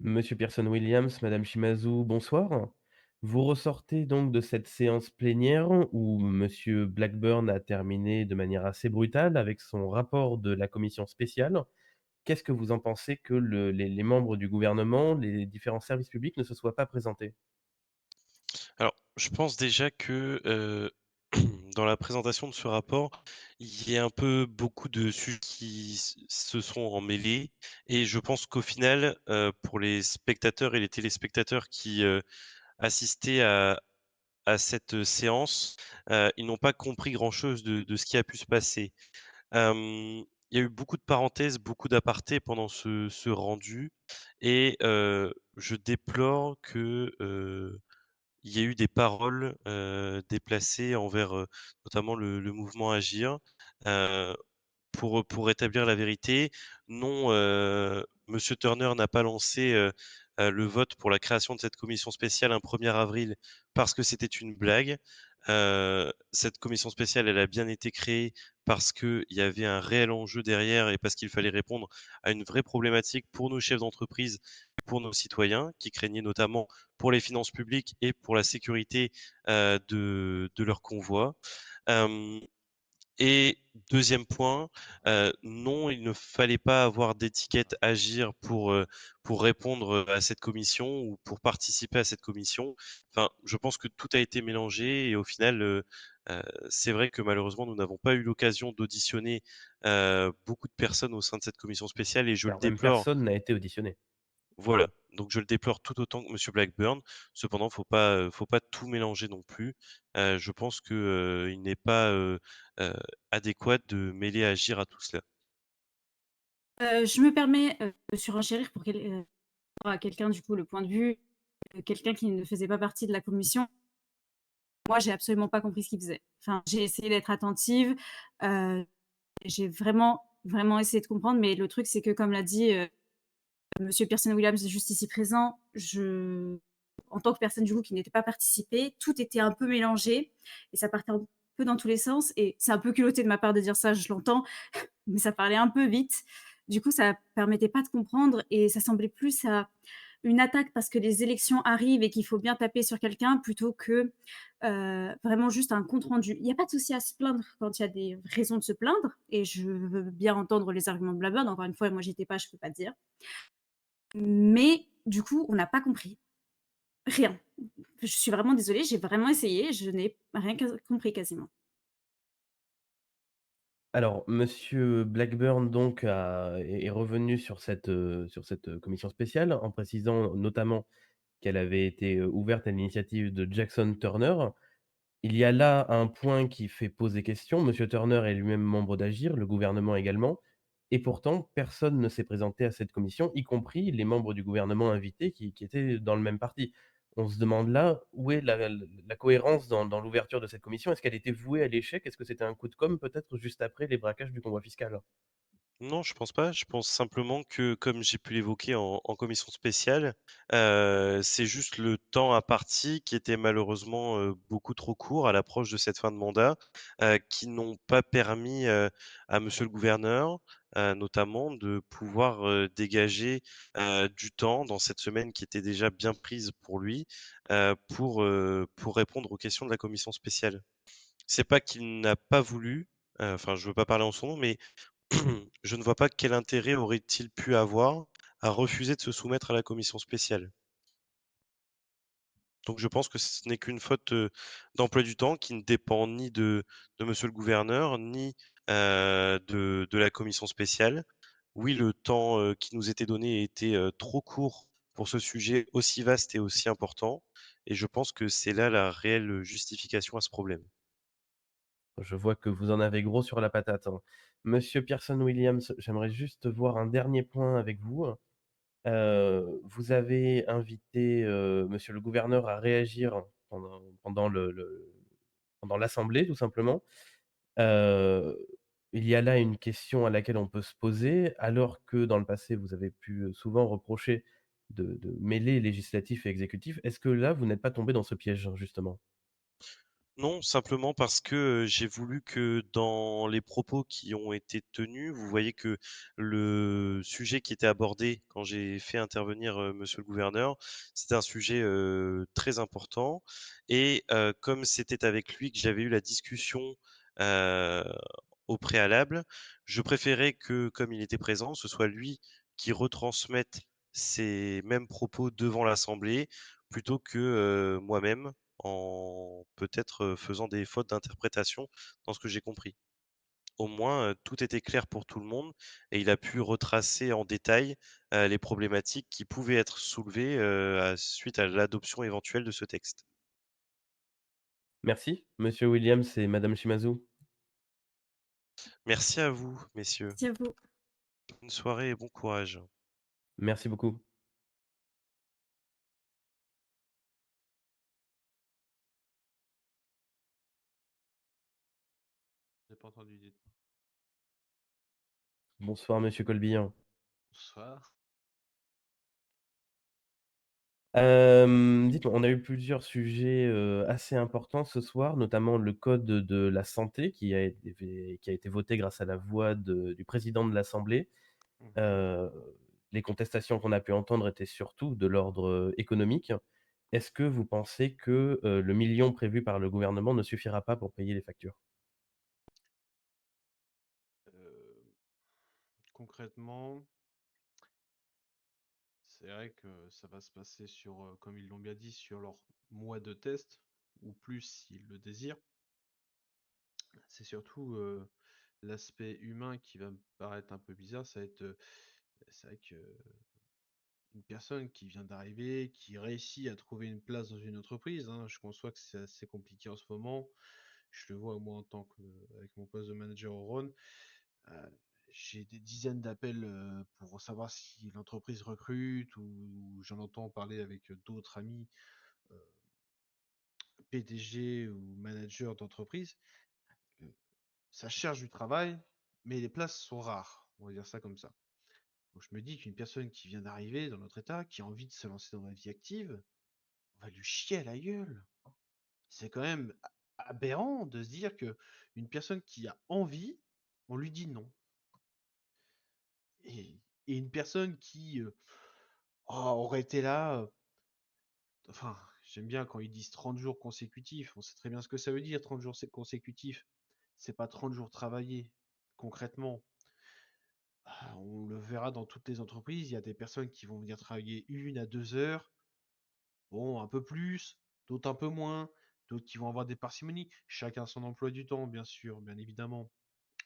Monsieur Pearson Williams, Madame Shimazu, bonsoir. Vous ressortez donc de cette séance plénière où Monsieur Blackburn a terminé de manière assez brutale avec son rapport de la commission spéciale. Qu'est-ce que vous en pensez que les membres du gouvernement, les différents services publics ne se soient pas présentés? Alors, je pense déjà que, dans la présentation de ce rapport, il y a un peu beaucoup de sujets qui se sont emmêlés et je pense qu'au final, pour les spectateurs et les téléspectateurs qui, assistaient à cette séance, ils n'ont pas compris grand-chose de ce qui a pu se passer. Il y a eu beaucoup de parenthèses, beaucoup d'apartés pendant ce rendu et je déplore que, il y a eu des paroles, déplacées envers, notamment le mouvement Agir. Heu, pour rétablir la vérité, non, monsieur Turner n'a pas lancé, le vote pour la création de cette commission spéciale un 1er avril parce que c'était une blague. Cette commission spéciale, elle a bien été créée parce qu'il y avait un réel enjeu derrière et parce qu'il fallait répondre à une vraie problématique pour nos chefs d'entreprise, pour nos citoyens qui craignaient notamment pour les finances publiques et pour la sécurité, de leurs convois. Hem Et deuxième point, non, il ne fallait pas avoir d'étiquette Agir pour répondre, à cette commission ou pour participer à cette commission. Enfin, je pense que tout a été mélangé et au final, c'est vrai que malheureusement nous n'avons pas eu l'occasion d'auditionner, beaucoup de personnes au sein de cette commission spéciale et je le Alors même déplore. personne n'a été auditionné. Voilà, donc je le déplore tout autant que monsieur Blackburn. Cependant, faut pas tout mélanger non plus. Je pense que, il n'est pas, heu, adéquat de mêler Agir à tout cela. Je me permets, de surenchérir à quelqu'un, du coup, le point de vue de quelqu'un qui ne faisait pas partie de la commission. Moi, j'ai absolument pas compris ce qu'il faisait. Enfin, j'ai essayé d'être attentive, heu, j'ai vraiment, vraiment essayé de comprendre, mais le truc, c'est que comme l'a dit, monsieur Pearson Williams, juste ici présent, en tant que personne, du coup, qui n'était pas participée, tout était un peu mélangé et ça partait un peu dans tous les sens et c'est un peu culotté de ma part de dire ça, je l'entends, mais ça parlait un peu vite. Du coup, ça permettait pas de comprendre et ça semblait plus à une attaque parce que les élections arrivent et qu'il faut bien taper sur quelqu'un plutôt que, vraiment juste un compte rendu. Il y a pas de souci à se plaindre quand il y a des raisons de se plaindre et je veux bien entendre les arguments de Blackburn. Encore une fois, moi j'étais pas, je peux pas dire. Mais du coup, on n'a pas compris. Rien. Je suis vraiment désolée, j'ai vraiment essayé, je n'ai rien compris quasiment. Alors monsieur Blackburn donc est revenu sur cette, commission spéciale en précisant notamment qu'elle avait été, ouverte à l'initiative de Jackson Turner. Il y a là un point qui fait poser question. Monsieur Turner est lui-même membre d'Agir, le gouvernement également, et pourtant personne ne s'est présenté à cette commission, y compris les membres du gouvernement invités qui étaient dans le même parti. On se demande là, où est la cohérence dans l'ouverture de cette commission? Est-ce qu'elle était vouée à l'échec? Est-ce que c'était un coup de com' peut-être juste après les braquages du convoi fiscal? Non, je pense pas. Je pense simplement que, comme j'ai pu l'évoquer en commission spéciale, c'est juste le temps imparti qui était malheureusement, beaucoup trop court à l'approche de cette fin de mandat, qui n'ont pas permis, à monsieur le gouverneur, notamment de pouvoir, dégager, du temps dans cette semaine qui était déjà bien prise pour lui, pour répondre aux questions de la commission spéciale. C'est pas qu'il n'a pas voulu, enfin je veux pas parler en son nom, mais je ne vois pas quel intérêt aurait-il pu avoir à refuser de se soumettre à la commission spéciale. Donc je pense que ce n'est qu'une faute, d'emploi du temps qui ne dépend ni de monsieur le gouverneur, ni, de la commission spéciale. Oui, le temps, qui nous était donné était, trop court pour ce sujet aussi vaste et aussi important et je pense que c'est là la réelle, justification à ce problème. Je vois que vous en avez gros sur la patate, hein. Monsieur Pearson Williams, j'aimerais juste voir un dernier point avec vous. Vous avez invité, monsieur le gouverneur à réagir pendant l'assemblée tout simplement. Heu, il y a là une question à laquelle on peut se poser, alors que dans le passé vous avez pu, souvent reprocher de mêler législatif et exécutif. Est-ce que là, vous n'êtes pas tombé dans ce piège, justement? Non, simplement parce que, j'ai voulu que dans les propos qui ont été tenus, vous voyez que le sujet qui était abordé quand j'ai fait intervenir, monsieur le gouverneur, c'était un sujet, très important et comme c'était avec lui que j'avais eu la discussion, heu, au préalable, je préférais que, comme il était présent, ce soit lui qui retransmette ces mêmes propos devant l'assemblée plutôt que, moi-même en peut-être, faisant des fautes d'interprétation dans ce que j'ai compris. Au moins, tout était clair pour tout le monde et il a pu retracer en détail, les problématiques qui pouvaient être soulevées, suite à l'adoption éventuelle de ce texte. Merci, monsieur Williams et madame Shimazu. Merci à vous, messieurs. Merci à vous. Bonne soirée et bon courage. Merci beaucoup. J'ai pas entendu, dites. Bonsoir monsieur Colbihan. Bonsoir. Dites-moi, on a eu plusieurs sujets, assez importants ce soir, notamment le code de la santé qui a été voté grâce à la voix du président de l'assemblée. Mmh. Heu, les contestations qu'on a pu entendre étaient surtout de l'ordre, économique. Est-ce que vous pensez que, le 1 000 000 prévu par le gouvernement ne suffira pas pour payer les factures? Heu, Concrètement, c'est vrai que ça va se passer sur, comme ils l'ont bien dit, sur leur mois de test ou plus s'ils le désirent. C'est surtout, l'aspect humain qui va me paraître un peu bizarre. Ça va être, c'est vrai qu'une personne qui vient d'arriver, qui réussit à trouver une place dans une entreprise, hein, je conçois que c'est assez compliqué en ce moment. Je le vois moi en tant que avec mon poste de manager au Rhône. Heu, j'ai des dizaines d'appels, pour savoir si l'entreprise recrute ou j'en entends parler avec, d'autres amis, heu, PDG ou managers d'entreprise. Heu, Ça cherche du travail, mais les places sont rares, on va dire ça comme ça. Donc je me dis qu'une personne qui vient d'arriver dans notre état, qui a envie de se lancer dans la vie active, on va lui chier à la gueule. C'est quand même aberrant de se dire que une personne qui a envie, on lui dit non. Et, et une personne qui aurait été là, enfin, j'aime bien quand ils disent 30 jours consécutifs, on sait très bien ce que ça veut dire, 30 jours consécutifs. C'est pas 30 jours travaillés, concrètement. On le verra dans toutes les entreprises, il y a des personnes qui vont venir travailler 1 à 2 heures, bon, un peu plus, d'autres un peu moins, d'autres qui vont avoir des parcimonies. Chacun son emploi du temps, bien sûr, bien évidemment.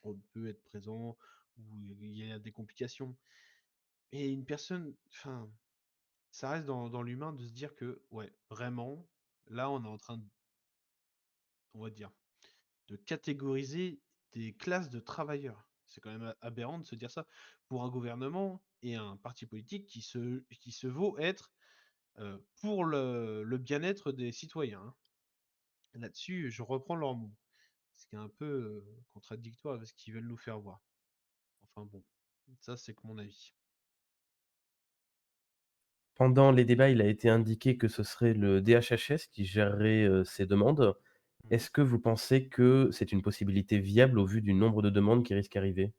On peut être présent ou il y a des complications. Et une personne, enfin, ça reste dans l'humain de se dire que, ouais, vraiment, là, on est en train, on va dire, de catégoriser des classes de travailleurs. C'est quand même aberrant de se dire ça pour un gouvernement et un parti politique qui se vaut être pour le bien-être des citoyens, hein. Là-dessus, je reprends leurs mots. Ce qui est un peu contradictoire avec ce qu'ils veulent nous faire voir. Enfin bon, ça c'est que mon avis. Pendant les débats, il a été indiqué que ce serait le DHHS qui gérerait, ces demandes. Mhm. Est-ce que vous pensez que c'est une possibilité viable au vu du nombre de demandes qui risquent d'arriver?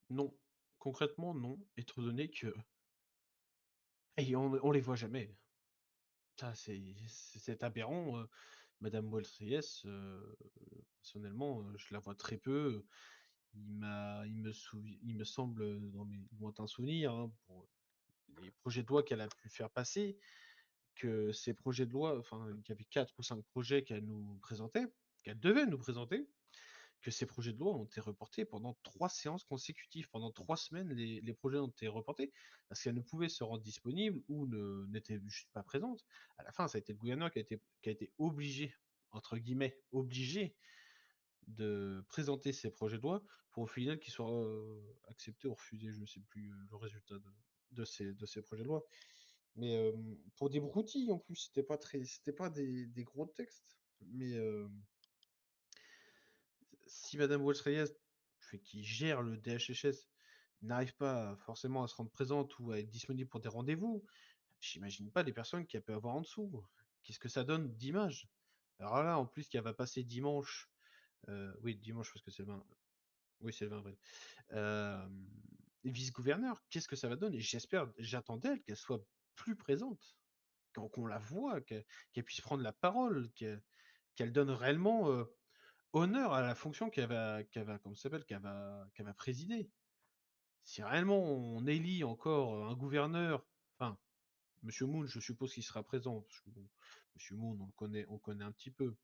Non, concrètement non, étant donné que et on les voit jamais. Ça c'est aberrant. Madame Wells-Reyes, personnellement, je la vois très peu. Il me semble, dans mes lointains souvenirs, hein, pour les projets de loi qu'elle a pu faire passer, que ces projets de loi, enfin, il y avait 4 ou 5 projets qu'elle nous présentait, qu'elle devait nous présenter, que ces projets de loi ont été reportés pendant 3 séances consécutives. Pendant 3 semaines, les projets ont été reportés parce qu'elle ne pouvait se rendre disponible ou n'était juste pas présente. À la fin, ça a été le gouverneur qui a été obligé, entre guillemets, obligé de présenter ces projets de loi pour au final qu'ils soient acceptés ou refusés. Je ne sais plus le résultat de ces projets de loi. Mais pour des broutilles en plus, c'était pas des gros textes. Mais si Madame Wells-Reyes, qui gère le DHHS, n'arrive pas forcément à se rendre présente ou à être disponible pour des rendez-vous, j'imagine pas les personnes qu'elle peut avoir en dessous. Qu'est-ce que ça donne d'image? Alors là, en plus, qu'elle va passer dimanche, oui, dimanche, parce que c'est le 20, oui, c'est le 20 avril, vice-gouverneur, qu'est-ce que ça va donner? J'attends d'elle qu'elle soit plus présente, qu'on la voit, qu'elle puisse prendre la parole, qu'elle donne réellement honneur à la fonction comment ça s'appelle, qu'elle va présider. Si réellement on élit encore un gouverneur, enfin, Monsieur Moon, je suppose qu'il sera présent, parce que bon, Monsieur Moon, on le connaît un petit peu.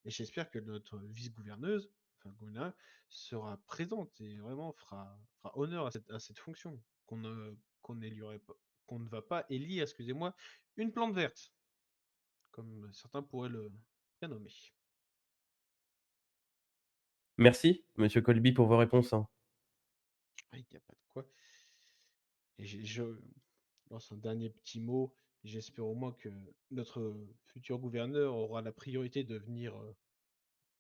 Et j'espère que notre vice-gouverneuse, enfin gouverneur, sera présente et vraiment fera honneur à cette fonction. Qu'on n'élierait pas, qu'on ne va pas élire, excusez-moi, une plante verte, comme certains pourraient le prénommer. Merci, monsieur Colby, pour vos réponses, hein. Il n'y a pas de quoi. Et je lance un dernier petit mot. J'espère au moins que notre futur gouverneur aura la priorité de venir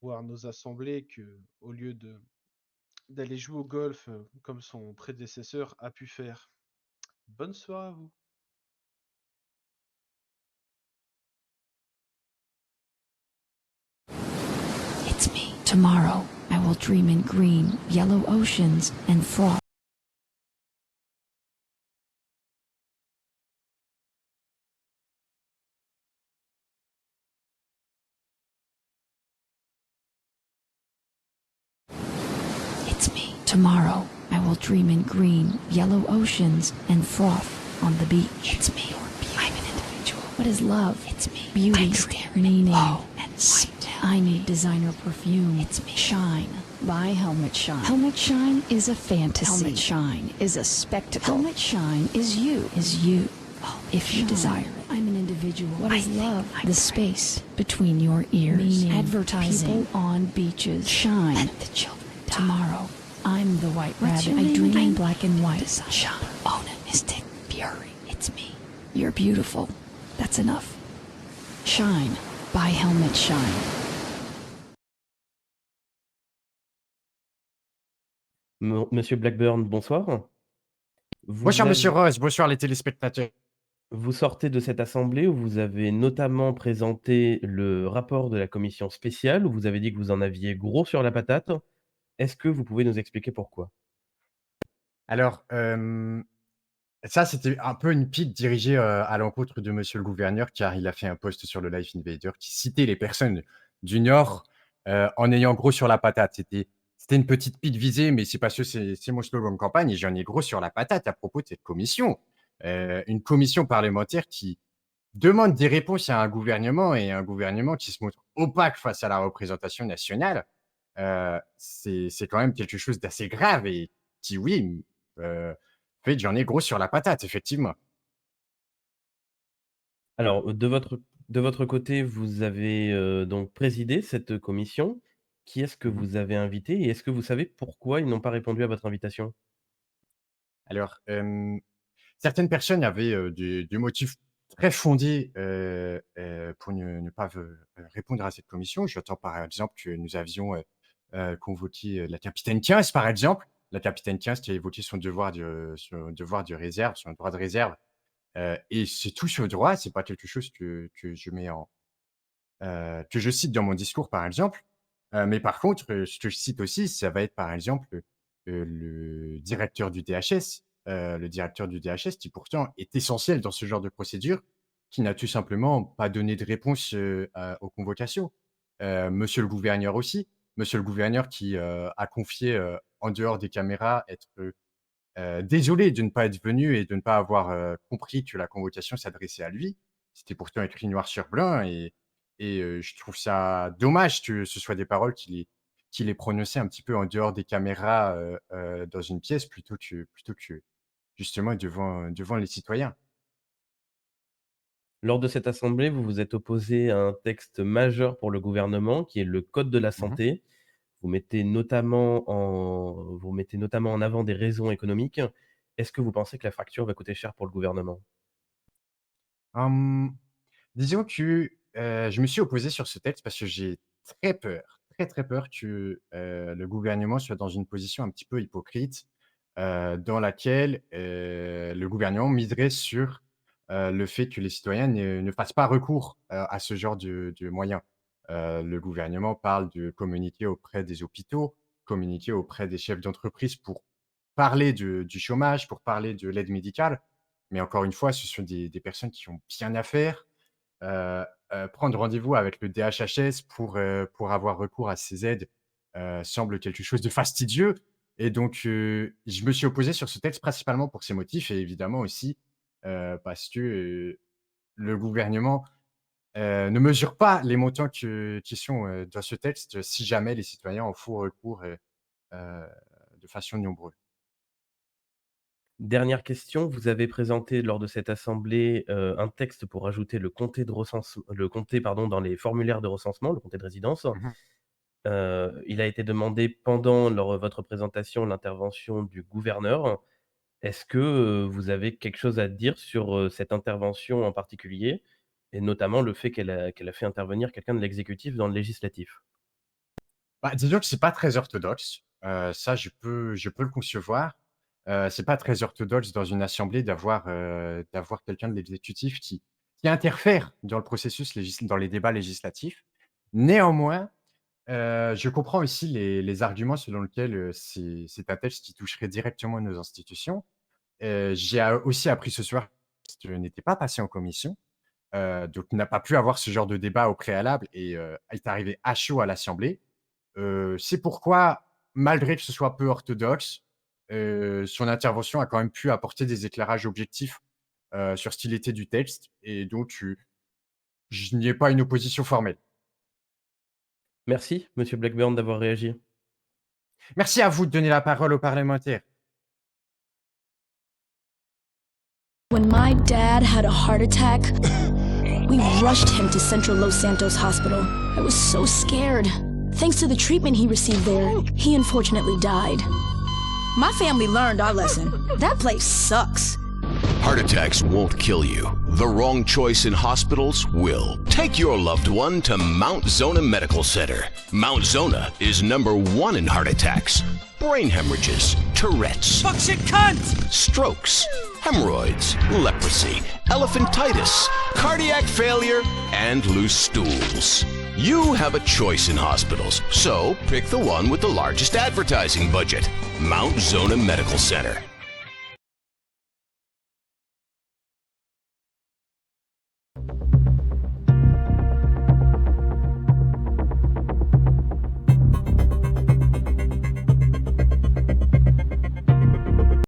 voir nos assemblées, que au lieu d'aller jouer au golf comme son prédécesseur a pu faire. Bonne soirée à vous. It's me. Tomorrow, I will dream in green, yellow oceans and froth. It's me. Tomorrow, I will dream in green, yellow oceans and froth on the beach. It's me. I'm an individual. What is love? It's me. Beauty, meaning, and light. I need designer perfume. It's me. Shine. Buy Helmet Shine. Helmet Shine is a fantasy. Helmet Shine is a spectacle. Helmet Shine is you. If you desire it. I'm an individual. What is love? The space between your ears. Meaning, advertising. People on beaches. Shine. Let the children die. Tomorrow, I'm the white rabbit. I dream in black and white. Shine. Own it. Mystic. Fury. It's me. You're beautiful. That's enough. Shine. Buy Helmet Shine. Monsieur Blackburn, bonsoir. Bonsoir, monsieur avez- Rose. Bonsoir, les téléspectateurs. Vous sortez de cette assemblée où vous avez notamment présenté le rapport de la commission spéciale, où vous avez dit que vous en aviez gros sur la patate. Est-ce que vous pouvez nous expliquer pourquoi? Alors, ça, c'était un peu une pique dirigée à l'encontre de monsieur le gouverneur, car il a fait un post sur le Life Invader qui citait les personnes du Nord en ayant gros sur la patate. C'était une petite pique visée, mais c'est parce que c'est mon slogan de campagne et j'en ai gros sur la patate à propos de cette commission. Une commission parlementaire qui demande des réponses à un gouvernement et un gouvernement qui se montre opaque face à la représentation nationale. C'est quand même quelque chose d'assez grave et qui, oui, fait j'en ai gros sur la patate, effectivement. Alors, de votre côté, vous avez donc présidé cette commission. Qui est-ce que Mmh. vous avez invité et est-ce que vous savez pourquoi ils n'ont pas répondu à votre invitation? Alors, certaines personnes avaient, des motifs très fondés, pour ne pas répondre à cette commission. J'entends par exemple que nous avions, convoqué, la capitaine 15 par exemple. La capitaine 15 qui a évoqué son devoir de réserve, son droit de réserve, et c'est tout ce droit, c'est pas quelque chose que je mets que je cite dans mon discours, par exemple. Mais par contre, ce que je cite aussi, ça va être, par exemple, le directeur du DHS. Le directeur du DHS qui pourtant est essentiel dans ce genre de procédure, qui n'a tout simplement pas donné de réponse, aux convocations. Monsieur le gouverneur aussi. Monsieur le gouverneur qui, a confié, en dehors des caméras être, désolé de ne pas être venu et de ne pas avoir, compris que la convocation s'adressait à lui. C'était pourtant écrit noir sur blanc et je trouve ça dommage que ce soit des paroles qu'il ait prononcées un petit peu en dehors des caméras, dans une pièce plutôt que justement devant les citoyens. Lors de cette assemblée, vous vous êtes opposé à un texte majeur pour le gouvernement qui est le code de la Mmh mh. santé. Vous mettez notamment en avant des raisons économiques. Est-ce que vous pensez que la fracture va coûter cher pour le gouvernement? Disons que, je me suis opposé sur ce texte parce que j'ai très peur, très, très peur que, le gouvernement soit dans une position un petit peu hypocrite, dans laquelle, le gouvernement miserait sur, le fait que les citoyens ne fassent pas recours, à ce genre de moyens. Le gouvernement parle de communiquer auprès des hôpitaux, communiquer auprès des chefs d'entreprise pour parler du chômage, pour parler de l'aide médicale. Mais encore une fois, ce sont des personnes qui ont bien à faire. Prendre rendez-vous avec le DHHS pour avoir recours à ces aides semble quelque chose de fastidieux. Et donc, je me suis opposé sur ce texte principalement pour ces motifs et évidemment aussi parce que le gouvernement ne mesure pas les montants qui sont dans ce texte si jamais les citoyens en font recours de façon nombreuse. Dernière question, vous avez présenté lors de cette assemblée, un texte pour ajouter le comté dans les formulaires de recensement, le comté de résidence. Mmh. Il a été demandé pendant votre présentation l'intervention du gouverneur. Est-ce que, vous avez quelque chose à dire sur, cette intervention en particulier et notamment le fait qu'elle a fait intervenir quelqu'un de l'exécutif dans le législatif? Bah, disons que c'est pas très orthodoxe, ça je peux le concevoir. C'est pas très orthodoxe dans une assemblée d'avoir quelqu'un de l'exécutif qui interfère dans le processus dans les débats législatifs. Néanmoins, je comprends aussi les arguments selon lesquels, c'est un texte qui toucherait directement nos institutions. J'ai aussi appris ce soir que ce n'était pas passé en commission, donc on n'a pas pu avoir ce genre de débat au préalable et est arrivé à chaud à l'assemblée. C'est pourquoi, malgré que ce soit peu orthodoxe, son intervention a quand même pu apporter des éclairages objectifs, sur ce qu'il était du texte et donc je n'y ai pas une opposition formelle. Merci, monsieur Blackburn, d'avoir réagi. Merci à vous de donner la parole aux parlementaires. When my dad had a heart attack, we rushed him to Central Los Santos Hospital. I was so scared. Thanks to the treatment he received there, he unfortunately died. My family learned our lesson. That place sucks. Heart attacks won't kill you. The wrong choice in hospitals will. Take your loved one to Mount Zona Medical Center. Mount Zona is #1 in heart attacks, brain hemorrhages, Tourette's, strokes, hemorrhoids, leprosy, elephantitis, cardiac failure, and loose stools. You have a choice in hospitals, so pick the one with the largest advertising budget. Mount Zona Medical Center.